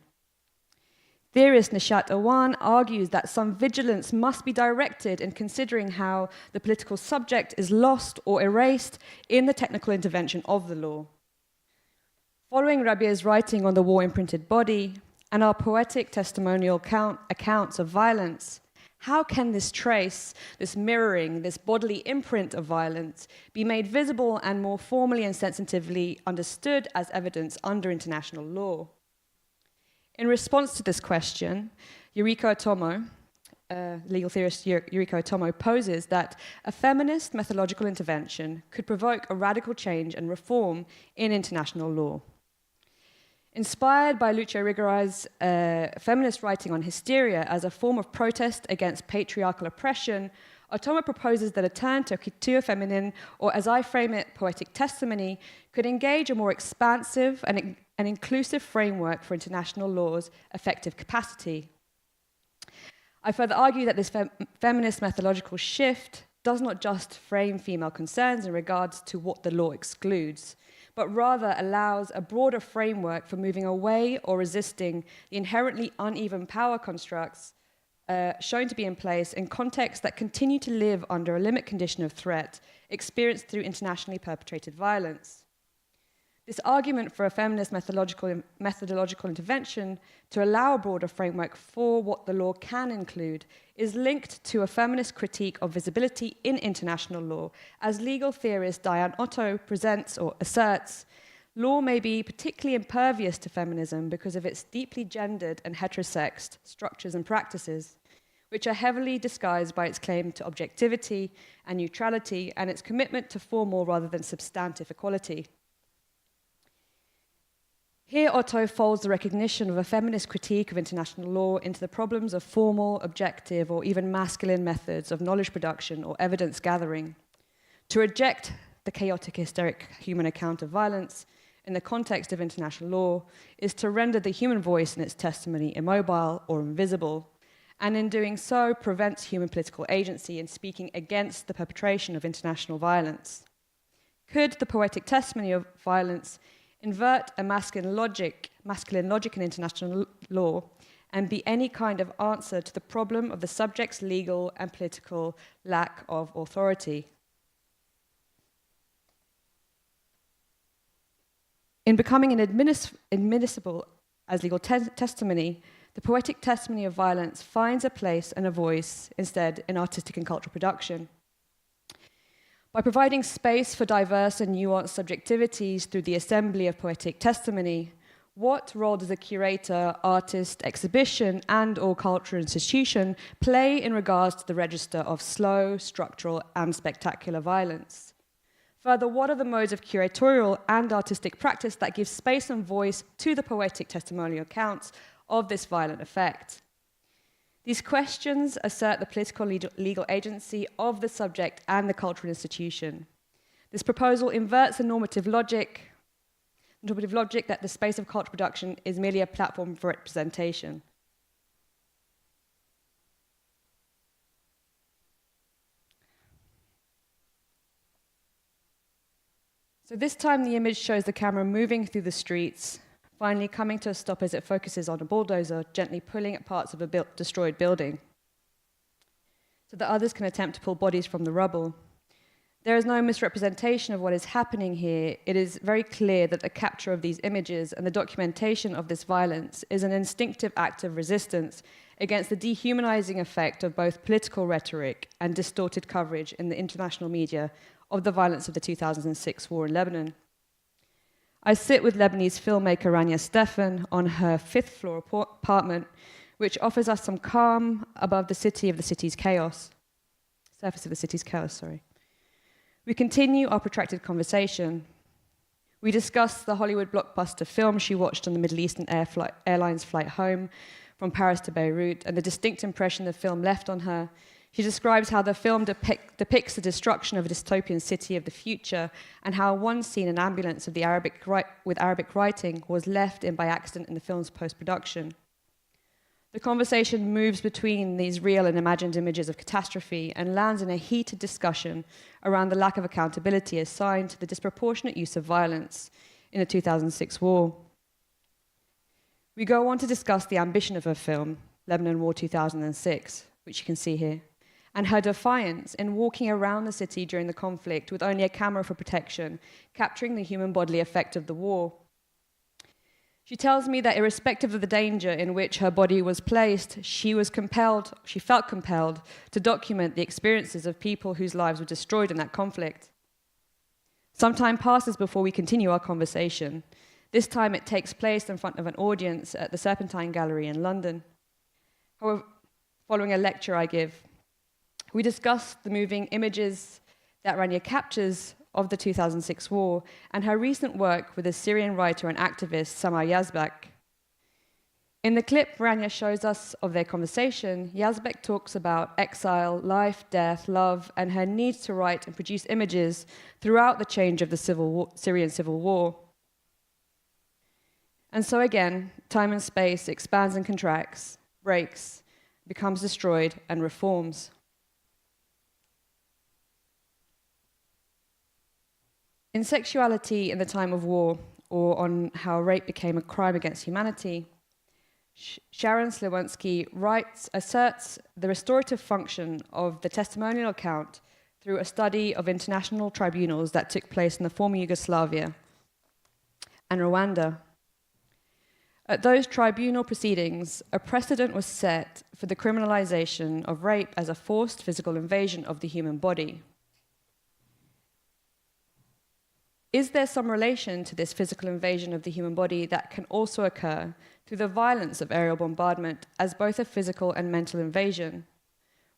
Theorist Nishat Awan argues that some vigilance must be directed in considering how the political subject is lost or erased in the technical intervention of the law. Following Rabia's writing on the war-imprinted body and our poetic testimonial accounts of violence, how can this trace, this mirroring, this bodily imprint of violence be made visible and more formally and sensitively understood as evidence under international law? In response to this question, Yuriko Otomo, legal theorist Yuriko Otomo, poses that a feminist methodological intervention could provoke a radical change and reform in international law. Inspired by Lucio Rigorai's feminist writing on hysteria as a form of protest against patriarchal oppression, Otomo proposes that a turn to couture feminine, or as I frame it, poetic testimony, could engage a more expansive and inclusive framework for international law's effective capacity. I further argue that this feminist methodological shift does not just frame female concerns in regards to what the law excludes, but rather allows a broader framework for moving away or resisting the inherently uneven power constructs shown to be in place in contexts that continue to live under a limit condition of threat experienced through internationally perpetrated violence. This argument for a feminist methodological intervention to allow a broader framework for what the law can include is linked to a feminist critique of visibility in international law. As legal theorist Diane Otto presents or asserts, law may be particularly impervious to feminism because of its deeply gendered and heterosexed structures and practices, which are heavily disguised by its claim to objectivity and neutrality and its commitment to formal rather than substantive equality. Here, Otto folds the recognition of a feminist critique of international law into the problems of formal, objective, or even masculine methods of knowledge production or evidence gathering. To reject the chaotic, hysteric human account of violence in the context of international law is to render the human voice in its testimony immobile or invisible, and in doing so prevents human political agency in speaking against the perpetration of international violence. Could the poetic testimony of violence invert a masculine logic in international law and be any kind of answer to the problem of the subject's legal and political lack of authority? In becoming admissible as legal testimony, the poetic testimony of violence finds a place and a voice instead in artistic and cultural production. By providing space for diverse and nuanced subjectivities through the assembly of poetic testimony, what role does a curator, artist, exhibition, and/or cultural institution play in regards to the register of slow, structural, and spectacular violence? Further, what are the modes of curatorial and artistic practice that give space and voice to the poetic testimonial accounts of this violent effect? These questions assert the political legal agency of the subject and the cultural institution. This proposal inverts the normative logic that the space of cultural production is merely a platform for representation. So this time the image shows the camera moving through the streets, finally coming to a stop as it focuses on a bulldozer gently pulling at parts of a destroyed building, so that others can attempt to pull bodies from the rubble. There is no misrepresentation of what is happening here. It is very clear that the capture of these images and the documentation of this violence is an instinctive act of resistance against the dehumanizing effect of both political rhetoric and distorted coverage in the international media of the violence of the 2006 war in Lebanon. I sit with Lebanese filmmaker Rania Stefan on her 5th floor apartment, which offers us some calm above the city's chaos. Surface of the city's chaos, sorry. We continue our protracted conversation. We discuss the Hollywood blockbuster film she watched on the Middle Eastern Airlines flight home from Paris to Beirut and the distinct impression the film left on her. She describes how the film depicts the destruction of a dystopian city of the future and how one scene, an ambulance with Arabic writing, was left in by accident in the film's post-production. The conversation moves between these real and imagined images of catastrophe and lands in a heated discussion around the lack of accountability assigned to the disproportionate use of violence in the 2006 war. We go on to discuss the ambition of her film, Lebanon War 2006, which you can see here, and her defiance in walking around the city during the conflict with only a camera for protection, capturing the human bodily effect of the war. She tells me that irrespective of the danger in which her body was placed, she felt compelled to document the experiences of people whose lives were destroyed in that conflict. Some time passes before we continue our conversation. This time it takes place in front of an audience at the Serpentine Gallery in London. However, following a lecture I give, we discuss the moving images that Rania captures of the 2006 war and her recent work with the Syrian writer and activist Samar Yazbek. In the clip Rania shows us of their conversation, Yazbek talks about exile, life, death, love, and her need to write and produce images throughout the change of the Syrian civil war. And so again, time and space expands and contracts, breaks, becomes destroyed, and reforms. In Sexuality in the Time of War, or on how rape became a crime against humanity, Sharon Slewinski asserts the restorative function of the testimonial account through a study of international tribunals that took place in the former Yugoslavia and Rwanda. At those tribunal proceedings, a precedent was set for the criminalization of rape as a forced physical invasion of the human body. Is there some relation to this physical invasion of the human body that can also occur through the violence of aerial bombardment as both a physical and mental invasion,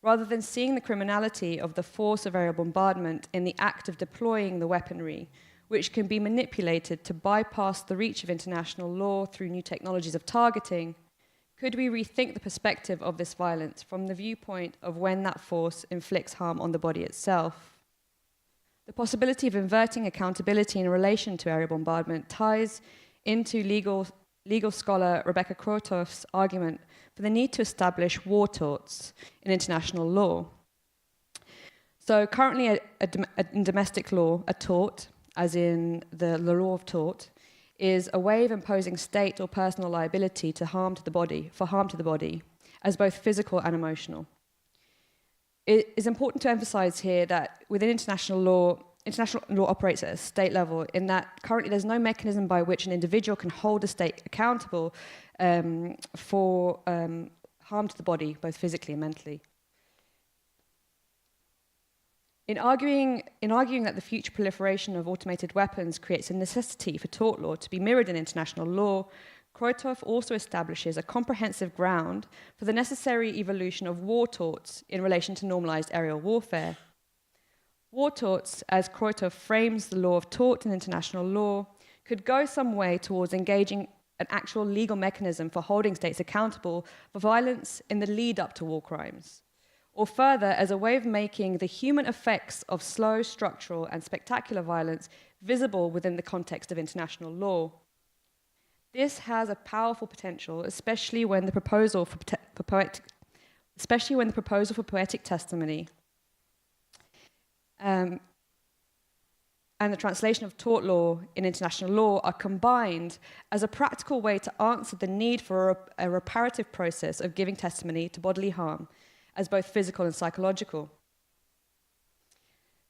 rather than seeing the criminality of the force of aerial bombardment in the act of deploying the weaponry, which can be manipulated to bypass the reach of international law through new technologies of targeting? Could we rethink the perspective of this violence from the viewpoint of when that force inflicts harm on the body itself? The possibility of inverting accountability in relation to aerial bombardment ties into legal scholar Rebecca Krotoff's argument for the need to establish war torts in international law. So currently in domestic law, a tort, as in the law of tort, is a way of imposing state or personal liability for harm to the body, as both physical and emotional. It is important to emphasize here that within international law operates at a state level, in that currently there's no mechanism by which an individual can hold a state accountable for harm to the body, both physically and mentally. In arguing that the future proliferation of automated weapons creates a necessity for tort law to be mirrored in international law, Krotoff also establishes a comprehensive ground for the necessary evolution of war torts in relation to normalized aerial warfare. War torts, as Krotoff frames the law of tort in international law, could go some way towards engaging an actual legal mechanism for holding states accountable for violence in the lead up to war crimes, or further, as a way of making the human effects of slow, structural, and spectacular violence visible within the context of international law. This has a powerful potential, especially when the proposal for poetic testimony and the translation of tort law in international law are combined as a practical way to answer the need for a reparative process of giving testimony to bodily harm as both physical and psychological.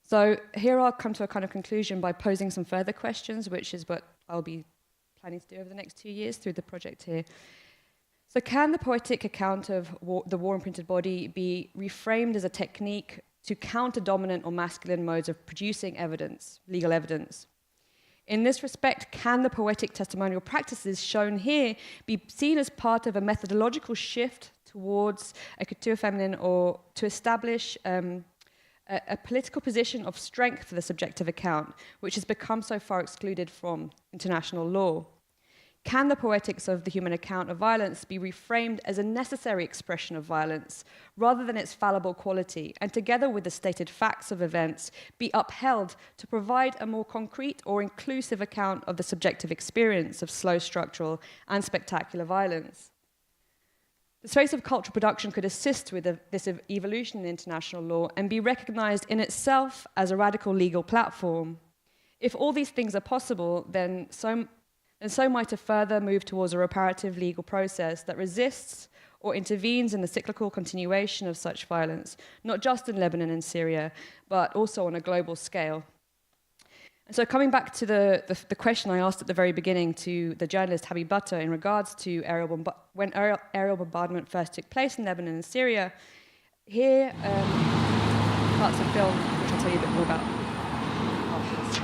So here I'll come to a kind of conclusion by posing some further questions, which is what I'll be planning to do over the next 2 years through the project here. So can the poetic account of the war-imprinted body be reframed as a technique to counter dominant or masculine modes of producing evidence, legal evidence? In this respect, can the poetic testimonial practices shown here be seen as part of a methodological shift towards a couture feminine, or to establish a political position of strength for the subjective account, which has become so far excluded from international law? Can the poetics of the human account of violence be reframed as a necessary expression of violence rather than its fallible quality, and together with the stated facts of events be upheld to provide a more concrete or inclusive account of the subjective experience of slow, structural, and spectacular violence? The space of cultural production could assist with this evolution in international law and be recognized in itself as a radical legal platform. If all these things are possible, then so might a further move towards a reparative legal process that resists or intervenes in the cyclical continuation of such violence, not just in Lebanon and Syria, but also on a global scale. And so coming back to the question I asked at the very beginning to the journalist Habib Butto in regards to when aerial bombardment first took place in Lebanon and Syria, here parts of film which I'll tell you a bit more about afterwards.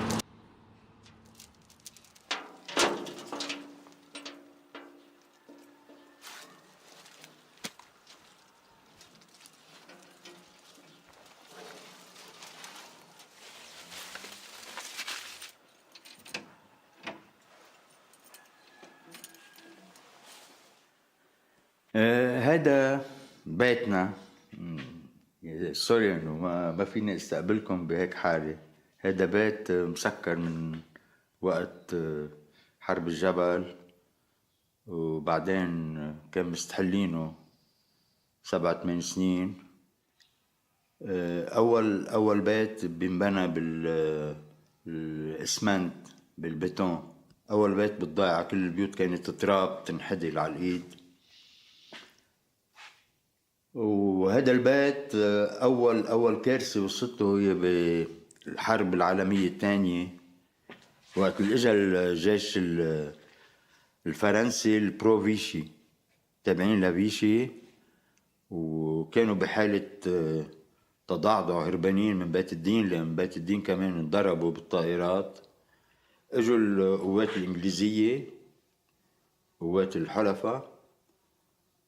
هذا بيتنا. سوري انه ما فيني استقبلكم بهيك حالة. هذا بيت مسكر من وقت حرب الجبل، وبعدين كان مستحلينه 7-8 سنين. اول بيت بنبنى بالاسمنت بالبيتون. اول بيت بالضيعة، كل البيوت كانت تراب تنحدل على الايد. وهذا البيت أول كارثة وصلته هي بالحرب العالمية الثانية، وقت اللي اجى الجيش الفرنسي البروفيشي تابعين لفيشي، وكانوا بحالة تضعضع هربانين من بيت الدين، لأن بيت الدين كمان انضربوا بالطائرات. اجوا القوات الإنجليزية، قوات الحلفاء،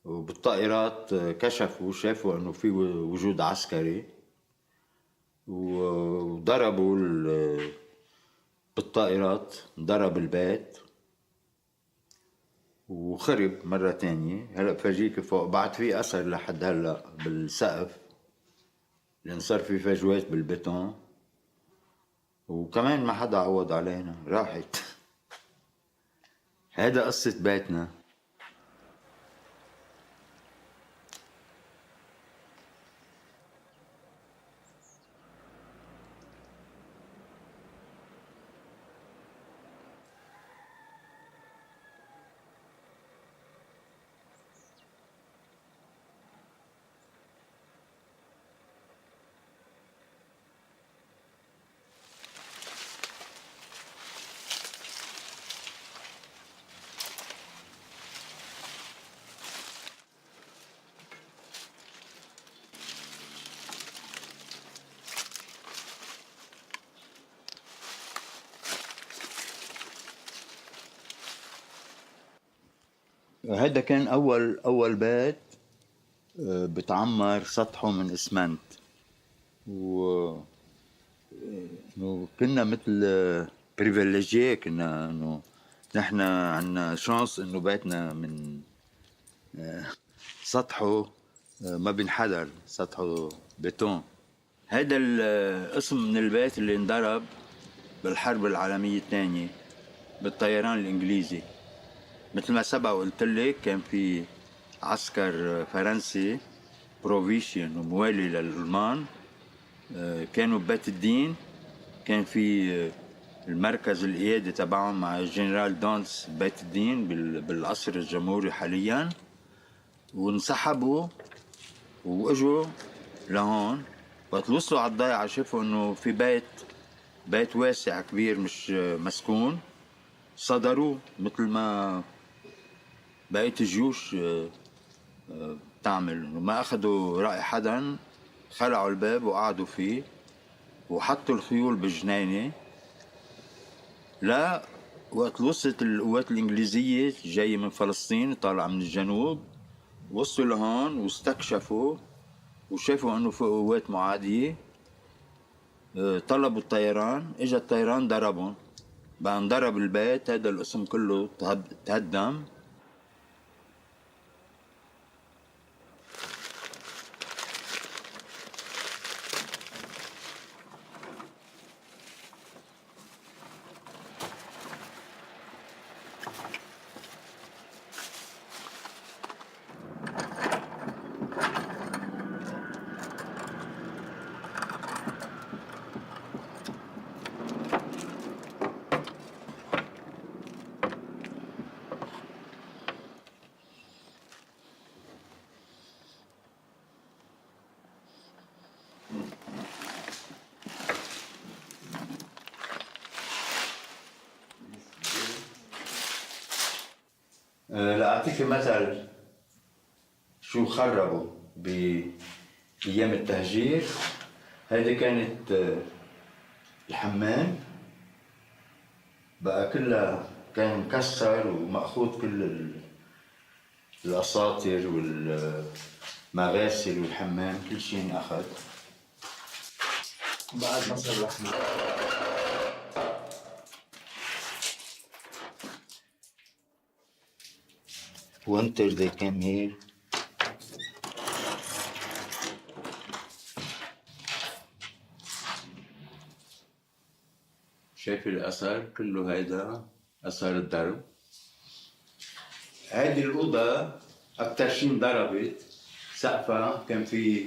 وبالطائرات كشفوا شافوا انه في وجود عسكري، وضربوا بالطائرات، ضرب البيت وخرب مرة تانية. هلا بفرجيك فوق بعد في اثر لحد هلا بالسقف، لان صار في فجوات بالبيتون، وكمان ما حدا عوض علينا، راحت. هذا قصة بيتنا. هذا كان أول بيت بتعمر سطحه من إسمنت، وكنا مثل بريفيليجيه، كنا إنه نحن عنا شانس إنه بيتنا من سطحه ما بينحدر، سطحه بيتون. هذا القسم من البيت اللي انضرب بالحرب العالمية الثانية بالطيران الإنجليزي. مثل ما سبق وقلت لك، كان في عسكر فرنسي بروفيشي انه موالي للألمان، كانوا ببيت الدين. كان في المركز القيادي تبعهم مع الجنرال دونس ببيت الدين بالقصر الجمهوري حاليا، وانسحبوا واجوا لهون. وقت وصلوا على الضيعة شافوا انه في بيت واسع كبير مش مسكون، صدروه مثل ما بقيت الجيوش تعمل. ما أخذوا رأي حدا، خلعوا الباب وقعدوا فيه وحطوا الخيول بالجنينة. لا وقت وصلت القوات الإنجليزية جاية من فلسطين طالعة من الجنوب، وصلوا لهون واستكشفوا وشافوا أنه في قوات معادية. طلبوا الطيران، إجا الطيران ضربهم، بقى انضرب البيت. هذا القسم كله تهدم. لأعطيك مثل شو خربوا بأيام التهجير. هذه كانت الحمام بقى كلها كان مكسر ومأخوذ كل الأساطر والمغاسل والحمام كل شيء انأخذ. بعد ما صلحنا winter they came here. شايف الأثر كله هيدا أثر الضرب. هذه الأوضة أكتر شيء انضربت، سقفها كان في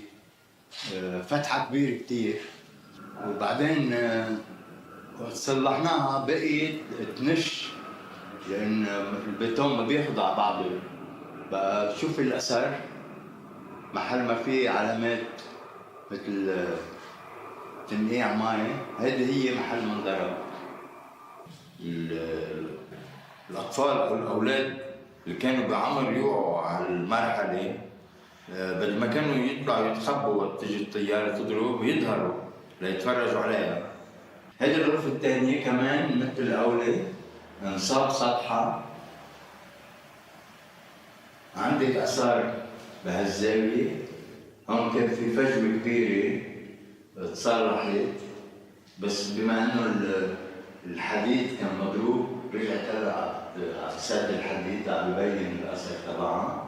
فتحة كبيرة كتير، وبعدين صلحناها بقيت تنش لأن البيتون ما بيخضع بعضه. بقى شوف الأثر محل ما في علامات مثل تنقيع ماء، هذه هي محل ما انضرب. الأطفال أو الأولاد اللي كانوا بعمر يوعوا على المرحلة بدل ما كانوا يطلعوا يتخبوا وقت تجي الطيارة تضرب ويظهروا ليتفرجوا عليها. هذه الغرفة الثانية كمان مثل الأولى انصاب سطحها. عندك أثار بهالزاوية، هون كان في فجوة كبيرة تصلحت، بس بما انه الحديد كان مضروب رجعت على سد الحديد عم ببين الاثر تبعها.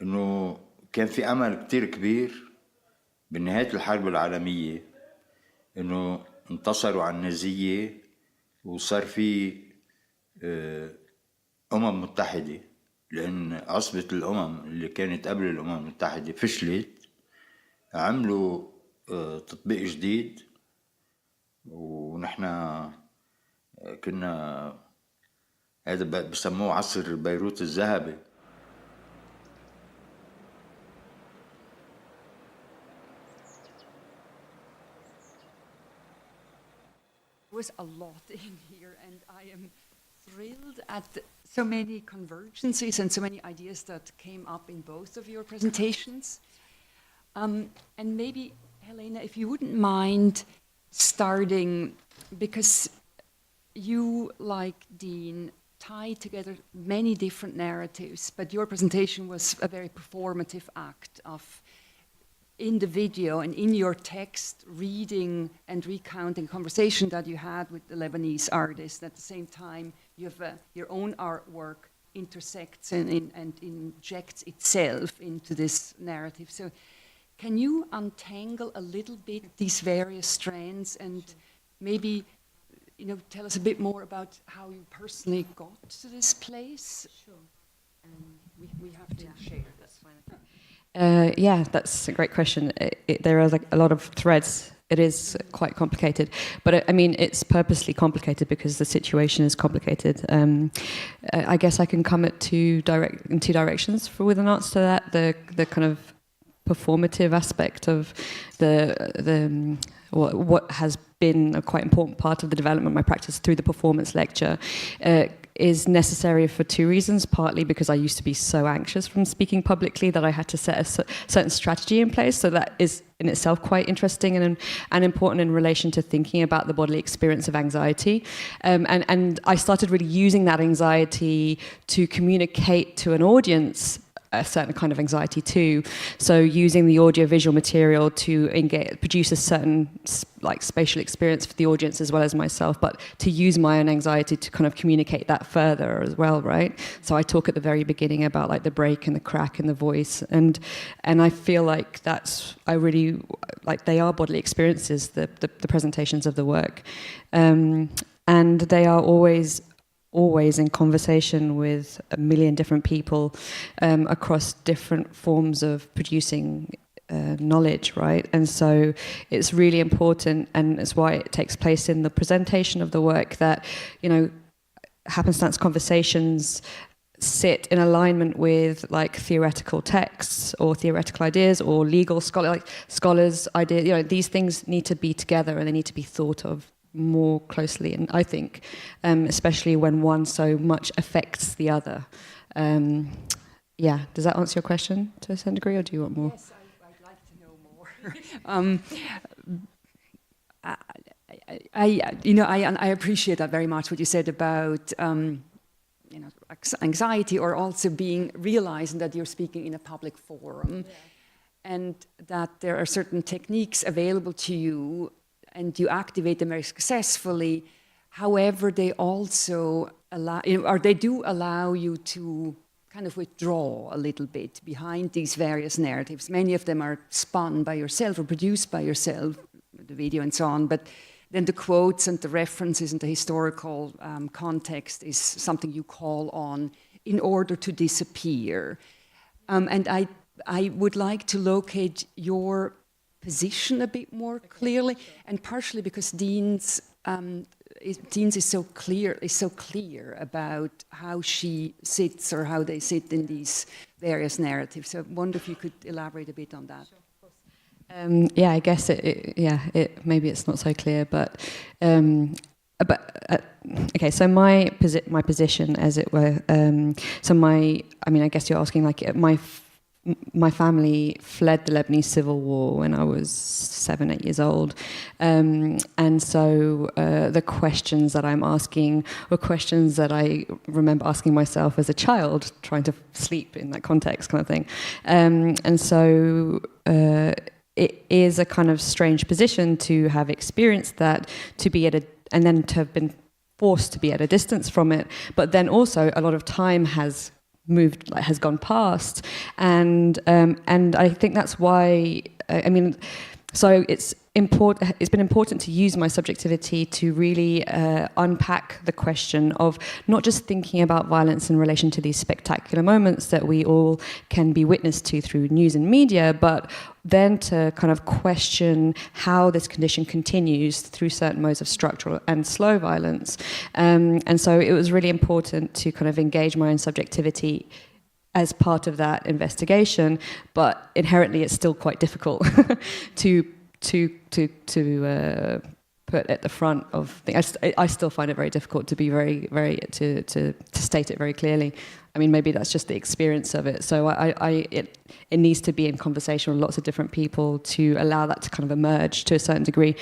إنه كان في أمل كتير كبير بنهاية الحرب العالمية إنه انتصروا على النازية وصار في أمم متحدة، لأن عصبة الأمم اللي كانت قبل الأمم المتحدة فشلت. عملوا تطبيق جديد ونحن كنا هذا بسموه عصر بيروت الذهبي. Was a lot in here, and I am thrilled at so many convergences and so many ideas that came up in both of your presentations. And maybe, Helena, if you wouldn't mind starting, because you, like Dean, tie together many different narratives, but your presentation was a very performative act of in the video and in your text, reading and recounting conversation that you had with the Lebanese artist. At the same time, you have your own artwork intersects and injects itself into this narrative. So can you untangle a little bit these various strands and maybe tell us a bit more about how you personally got to this place? Sure. We have to share. That's fine. Yeah, that's a great question. There are a lot of threads. It is quite complicated, but it's purposely complicated because the situation is complicated. I guess I can come in two directions with an answer to that. The kind of performative aspect of what has been a quite important part of the development of my practice through the performance lecture is necessary for two reasons. Partly because I used to be so anxious from speaking publicly that I had to set a certain strategy in place. So that is in itself quite interesting and important in relation to thinking about the bodily experience of anxiety. And I started really using that anxiety to communicate to an audience a certain kind of anxiety too. So using the audiovisual material to produce a certain like spatial experience for the audience as well as myself, but to use my own anxiety to kind of communicate that further as well, right? So I talk at the very beginning about like the break and the crack in the voice, and I feel like I really like they are bodily experiences, the presentations of the work, and they are always in conversation with a million different people across different forms of producing knowledge, right? And so it's really important, and it's why it takes place in the presentation of the work that, you know, happenstance conversations sit in alignment with like theoretical texts or theoretical ideas or legal scholars' ideas. You know, these things need to be together and they need to be thought of more closely. And I think, especially when one so much affects the other. Yeah, does that answer your question to a certain degree, or do you want more? Yes, I'd like to know more. I appreciate that very much. What you said about anxiety, or also being realizing that you're speaking in a public forum, and that there are certain techniques available to you, and you activate them very successfully. However, they also allow you to kind of withdraw a little bit behind these various narratives. Many of them are spun by yourself or produced by yourself, the video and so on, but then the quotes and the references and the historical context is something you call on in order to disappear. And I would like to locate your position a bit more clearly, and partially because Dean's is so clear about how she sits or how they sit in these various narratives. So I wonder if you could elaborate a bit on that. Yeah, I guess it maybe it's not so clear, but okay. So my position, as it were. I guess you're asking like my family fled the Lebanese civil war when I was 7-8 years old, and so the questions that I'm asking were questions that I remember asking myself as a child, trying to sleep in that context, kind of thing, and so. It is a kind of strange position to have experienced that, to be and then to have been forced to be at a distance from it. But then also a lot of time has gone past, and I think that's why. So it's important. It's been important to use my subjectivity to really unpack the question of not just thinking about violence in relation to these spectacular moments that we all can be witness to through news and media, but then to kind of question how this condition continues through certain modes of structural and slow violence. And so it was really important to kind of engage my own subjectivity as part of that investigation, but inherently it's still quite difficult to put at the front of things. I still find it very difficult to be to state it very clearly. I mean, maybe that's just the experience of it. So it needs to be in conversation with lots of different people to allow that to kind of emerge to a certain degree.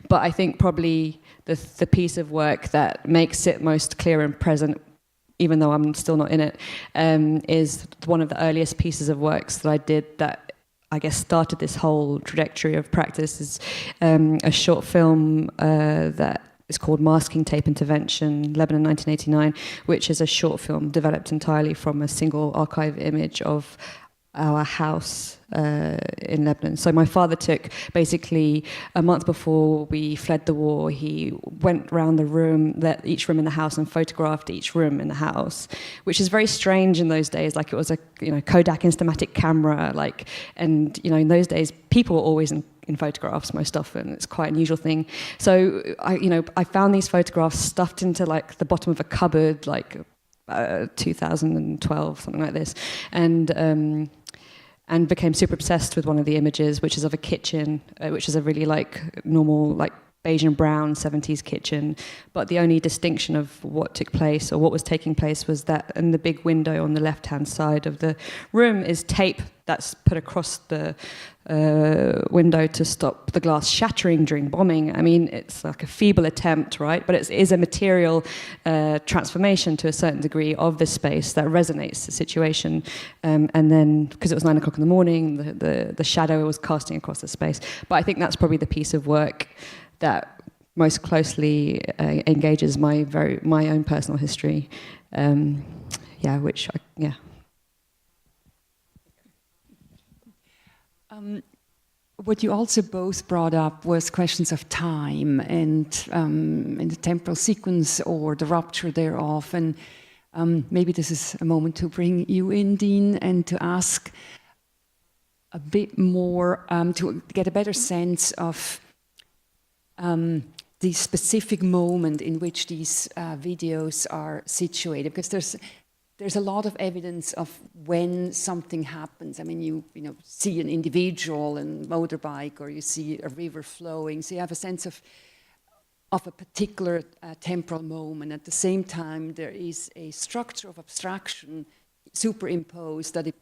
But I think probably the piece of work that makes it most clear and present, even though I'm still not in it, is one of the earliest pieces of works that I did that I guess started this whole trajectory of practice. Is a short film that is called Masking Tape Intervention, Lebanon 1989, which is a short film developed entirely from a single archive image of our house in Lebanon. So my father took, basically a month before we fled the war, he went around each room in the house and photographed each room in the house, which is very strange in those days. Like, it was a Kodak Instamatic camera, and in those days people were always in photographs most often. It's quite an unusual thing. So I found these photographs stuffed into the bottom of a cupboard, 2012, something like this, and became super obsessed with one of the images, which is of a kitchen, which is a really normal beige and brown 70s kitchen, but the only distinction of what took place or what was taking place was that in the big window on the left-hand side of the room is tape that's put across the window to stop the glass shattering during bombing. I mean, it's like a feeble attempt, right? But it is a material transformation to a certain degree of the space that resonates the situation. And then, because it was 9 o'clock in the morning, the shadow was casting across the space. But I think that's probably the piece of work that most closely engages my own personal history. What you also both brought up was questions of time and in the temporal sequence or the rupture thereof. And maybe this is a moment to bring you in, Dean, and to ask a bit more, to get a better sense of the specific moment in which these videos are situated, because there's a lot of evidence of when something happens. I mean, you see an individual and motorbike, or you see a river flowing, so you have a sense of a particular temporal moment. At the same time, there is a structure of abstraction superimposed that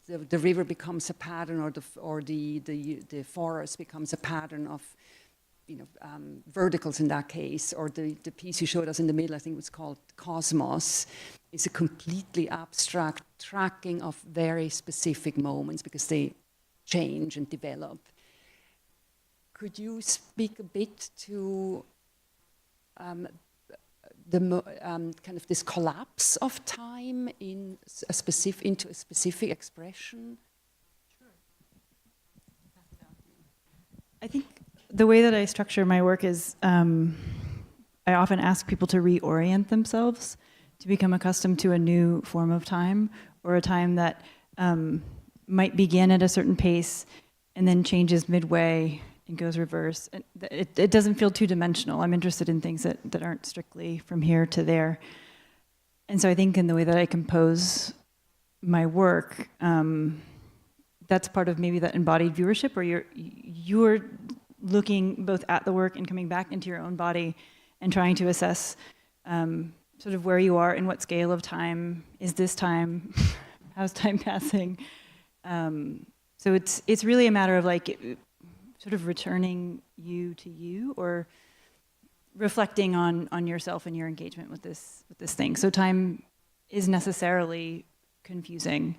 the river becomes a pattern, or the forest becomes a pattern of verticals in that case, or the piece you showed us in the middle, I think it was called Cosmos, is a completely abstract tracking of very specific moments because they change and develop. Could you speak a bit to kind of this collapse of time into a specific expression? Sure. I think the way that I structure my work is I often ask people to reorient themselves, to become accustomed to a new form of time, or a time that might begin at a certain pace and then changes midway and goes reverse. And it doesn't feel two-dimensional. I'm interested in things that aren't strictly from here to there. And so I think in the way that I compose my work, that's part of maybe that embodied viewership, where you're looking both at the work and coming back into your own body and trying to assess sort of where you are and what scale of time is this time, how's time passing. So it's really a matter of like sort of returning you to you, or reflecting on yourself and your engagement with this thing. So time is necessarily confusing.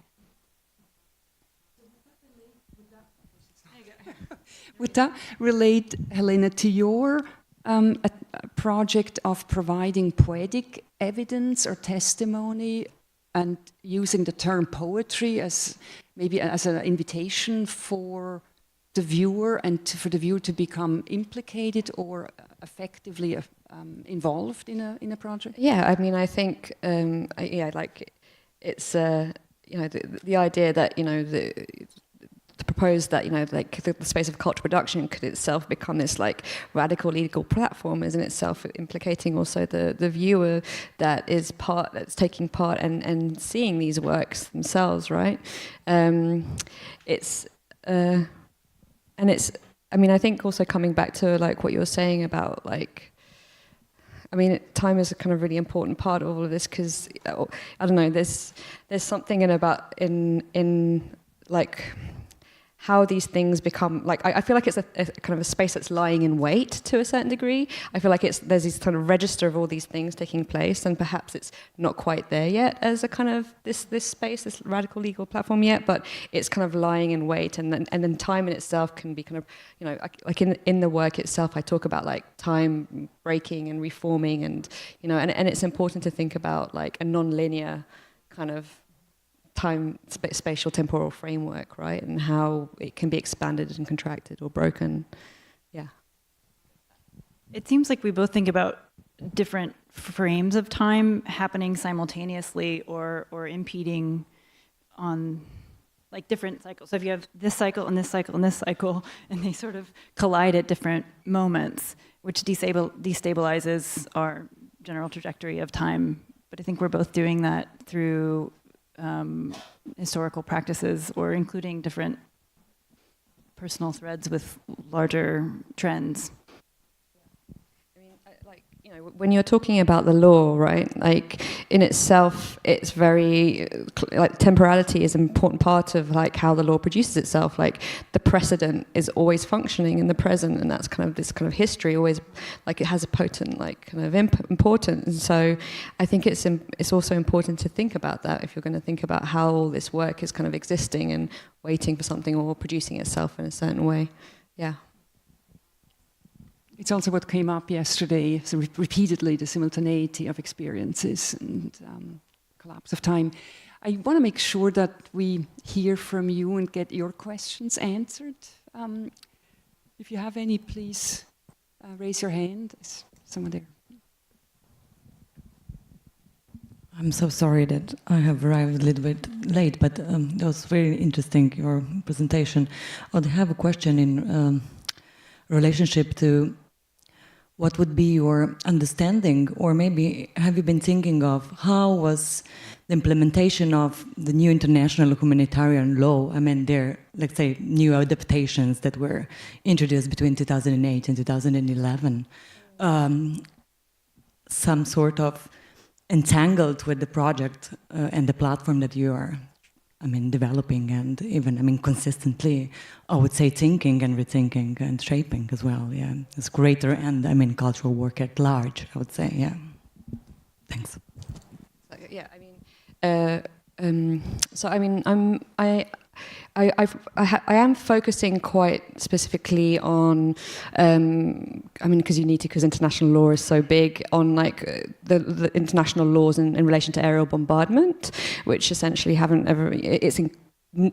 Would that relate, Helena, to your a project of providing poetic evidence or testimony and using the term poetry as maybe as an invitation for the viewer and for the viewer to become implicated or effectively involved in a project? Yeah, I mean, I think, like it's, the idea that, to propose that, like the space of cultural production could itself become this like radical legal platform is in itself implicating also the viewer that's taking part and seeing these works themselves, right? I mean, I think also coming back to like what you were saying about like, I mean, time is a kind of really important part of all of this, because I don't know, there's something in like how these things become, like, I feel like it's a kind of a space that's lying in wait to a certain degree. I feel like there's this kind of register of all these things taking place, and perhaps it's not quite there yet as a kind of this space, this radical legal platform yet, but it's kind of lying in wait, and then time in itself can be kind of, like in the work itself, I talk about like time breaking and reforming, and and it's important to think about like a non-linear kind of time, spatial, temporal framework, right? And how it can be expanded and contracted or broken. Yeah. It seems like we both think about different frames of time happening simultaneously or impeding on like different cycles. So if you have this cycle and this cycle and this cycle, and they sort of collide at different moments, which destabilizes our general trajectory of time. But I think we're both doing that through historical practices, or including different personal threads with larger trends. know, when you're talking about the law, right, like in itself, it's very, like temporality is an important part of like how the law produces itself. Like the precedent is always functioning in the present, and that's kind of this kind of history always, like it has a potent like kind of importance. And so I think it's also important to think about that if you're going to think about how all this work is kind of existing and waiting for something or producing itself in a certain way. Yeah. It's also what came up yesterday, so repeatedly, the simultaneity of experiences and collapse of time. I want to make sure that we hear from you and get your questions answered. If you have any, please raise your hand. Is someone there? I'm so sorry that I have arrived a little bit late, but that was very interesting, your presentation. I have a question in relationship to what would be your understanding, or maybe have you been thinking of how was the implementation of the new international humanitarian law? I mean, there, let's say, new adaptations that were introduced between 2008 and 2011, some sort of entangled with the project and the platform that you are, I mean, developing and even, I mean, consistently, I would say, thinking and rethinking and shaping as well, yeah. As curator and, I mean, cultural work at large, I would say, yeah. Thanks. Yeah, I mean, so I mean, I am focusing quite specifically on, I mean, because you need to, because international law is so big, on like the international laws in relation to aerial bombardment, which essentially haven't ever, it's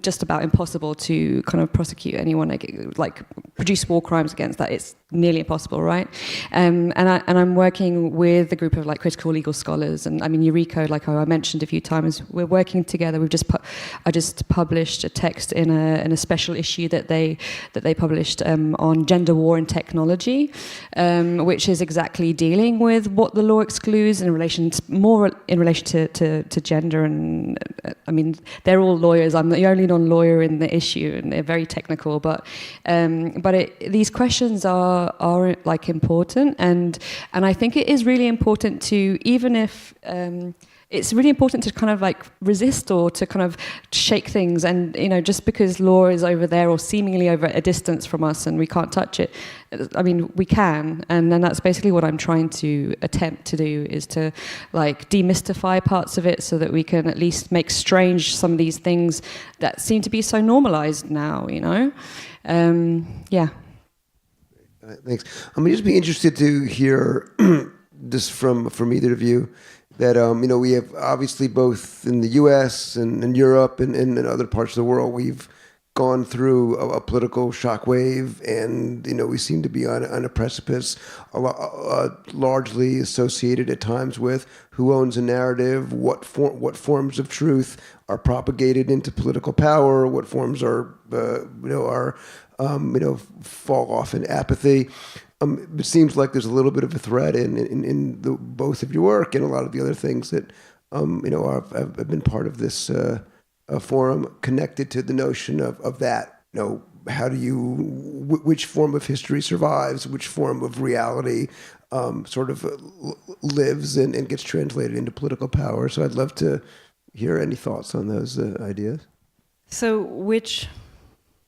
just about impossible to kind of prosecute anyone, like produce war crimes against that. It's nearly impossible, right? And I'm working with a group of like critical legal scholars, and I mean Eureka, like I mentioned a few times, we're working together. I just published a text in a special issue that they published on gender war and technology, which is exactly dealing with what the law excludes more in relation to gender. And I mean, they're all lawyers. I'm the only non-lawyer in the issue, and they're very technical. But these questions are like important, and I think it is really important to, even if it's really important to kind of like resist or to kind of shake things, and you know, just because law is over there or seemingly over a distance from us and we can't touch it, I mean, we can, and then that's basically what I'm trying to attempt to do, is to like demystify parts of it so that we can at least make strange some of these things that seem to be so normalized now, you know? Yeah. Thanks. I'm just be interested to hear this from either of you, that you know, we have obviously both in the U.S. and Europe and other parts of the world, we've gone through a political shockwave, and you know, we seem to be on a precipice, largely associated at times with who owns a narrative, what forms of truth are propagated into political power, what forms are fall off in apathy. It seems like there's a little bit of a thread in both of your work and a lot of the other things that have been part of this forum, connected to the notion of that. You know, how do which form of history survives, which form of reality sort of lives and gets translated into political power. So I'd love to hear any thoughts on those ideas. So which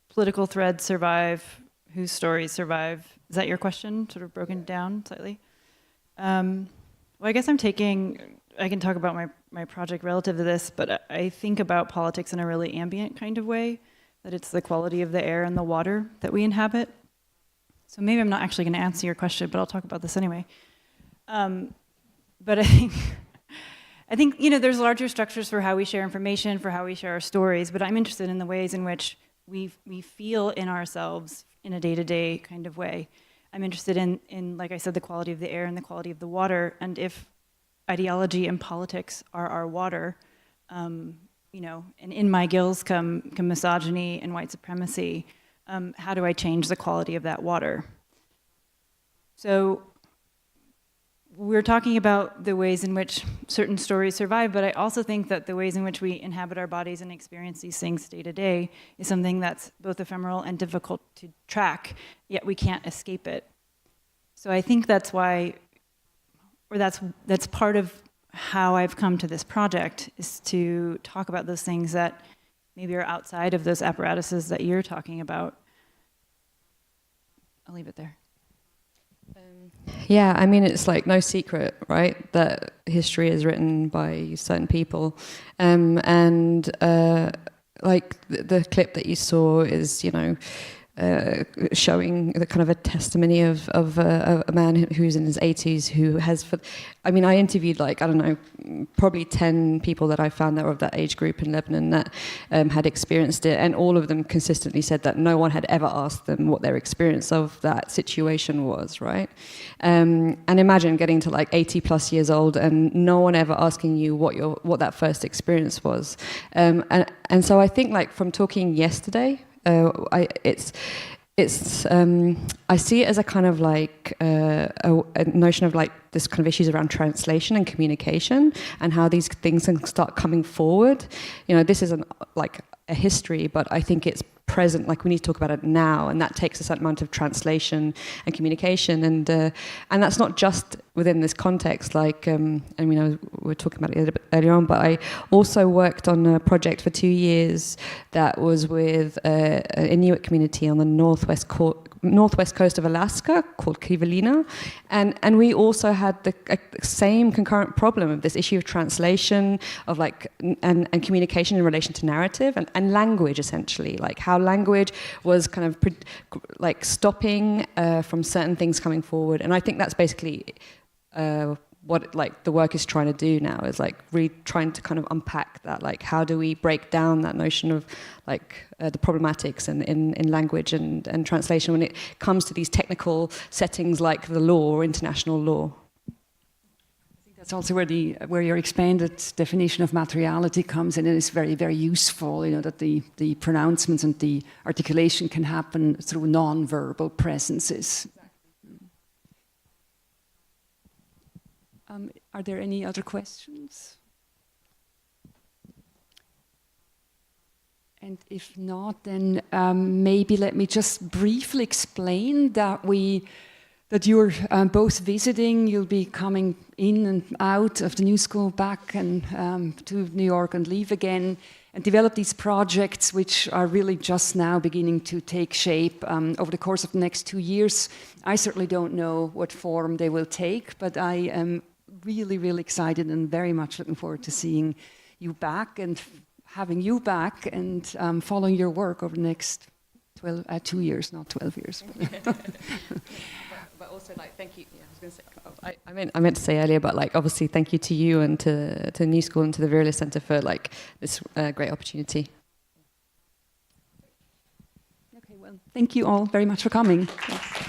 political threads survive, whose stories survive? Is that your question, sort of broken down slightly? Well, I guess I can talk about my project relative to this, but I think about politics in a really ambient kind of way, that it's the quality of the air and the water that we inhabit. So maybe I'm not actually going to answer your question, but I'll talk about this anyway. But I think, you know, there's larger structures for how we share information, for how we share our stories, but I'm interested in the ways in which we feel in ourselves in a day-to-day kind of way. I'm interested in, like I said, the quality of the air and the quality of the water, and if ideology and politics are our water, you know, and in my gills come misogyny and white supremacy, how do I change the quality of that water? So we're talking about the ways in which certain stories survive, but I also think that the ways in which we inhabit our bodies and experience these things day to day is something that's both ephemeral and difficult to track, yet we can't escape it. So I think that's why or that's part of how I've come to this project, is to talk about those things that maybe are outside of those apparatuses that you're talking about. I'll leave it there. Yeah, I mean, it's like no secret, right, that history is written by certain people. Like the clip that you saw is, you know, showing the kind of a testimony of a man who's in his 80s who has, I mean, I interviewed like, I don't know, probably 10 people that I found that were of that age group in Lebanon that had experienced it, and all of them consistently said that no one had ever asked them what their experience of that situation was, right? And imagine getting to like 80 plus years old and no one ever asking you what that first experience was. And so I think like from talking yesterday, I see it as a kind of like a notion of like this kind of issues around translation and communication and how these things can start coming forward. You know, this isn't like a history, but I think it's present, like we need to talk about it now, and that takes a certain amount of translation and communication, and that's not just within this context. Like, I mean, we were talking about it a little bit earlier on, but I also worked on a project for 2 years that was with a Inuit community on the northwest coast of Alaska called Kivalina, and we also had the same concurrent problem of this issue of translation, of like and communication in relation to narrative and language, essentially, like how language was kind of like stopping from certain things coming forward. And I think that's basically what like the work is trying to do now, is like really trying to kind of unpack that, like how do we break down that notion of like the problematics in language and translation when it comes to these technical settings like the law or international law. That's also where your expanded definition of materiality comes in, and it's very, very useful, you know, that the pronouncements and the articulation can happen through non-verbal presences. Are there any other questions? And if not, then maybe let me just briefly explain that you're both visiting. You'll be coming in and out of the new school, back and to New York and leave again, and develop these projects which are really just now beginning to take shape over the course of the next 2 years. I certainly don't know what form they will take, but I am really, really excited and very much looking forward to seeing you back and having you back and following your work over the next 2 years, not 12 years. But also, like, thank you. Yeah, I was going to say. I meant to say earlier, but like, obviously, thank you to you and to New School and to the Vera List Center for like this great opportunity. Okay, well, thank you all very much for coming. Yes.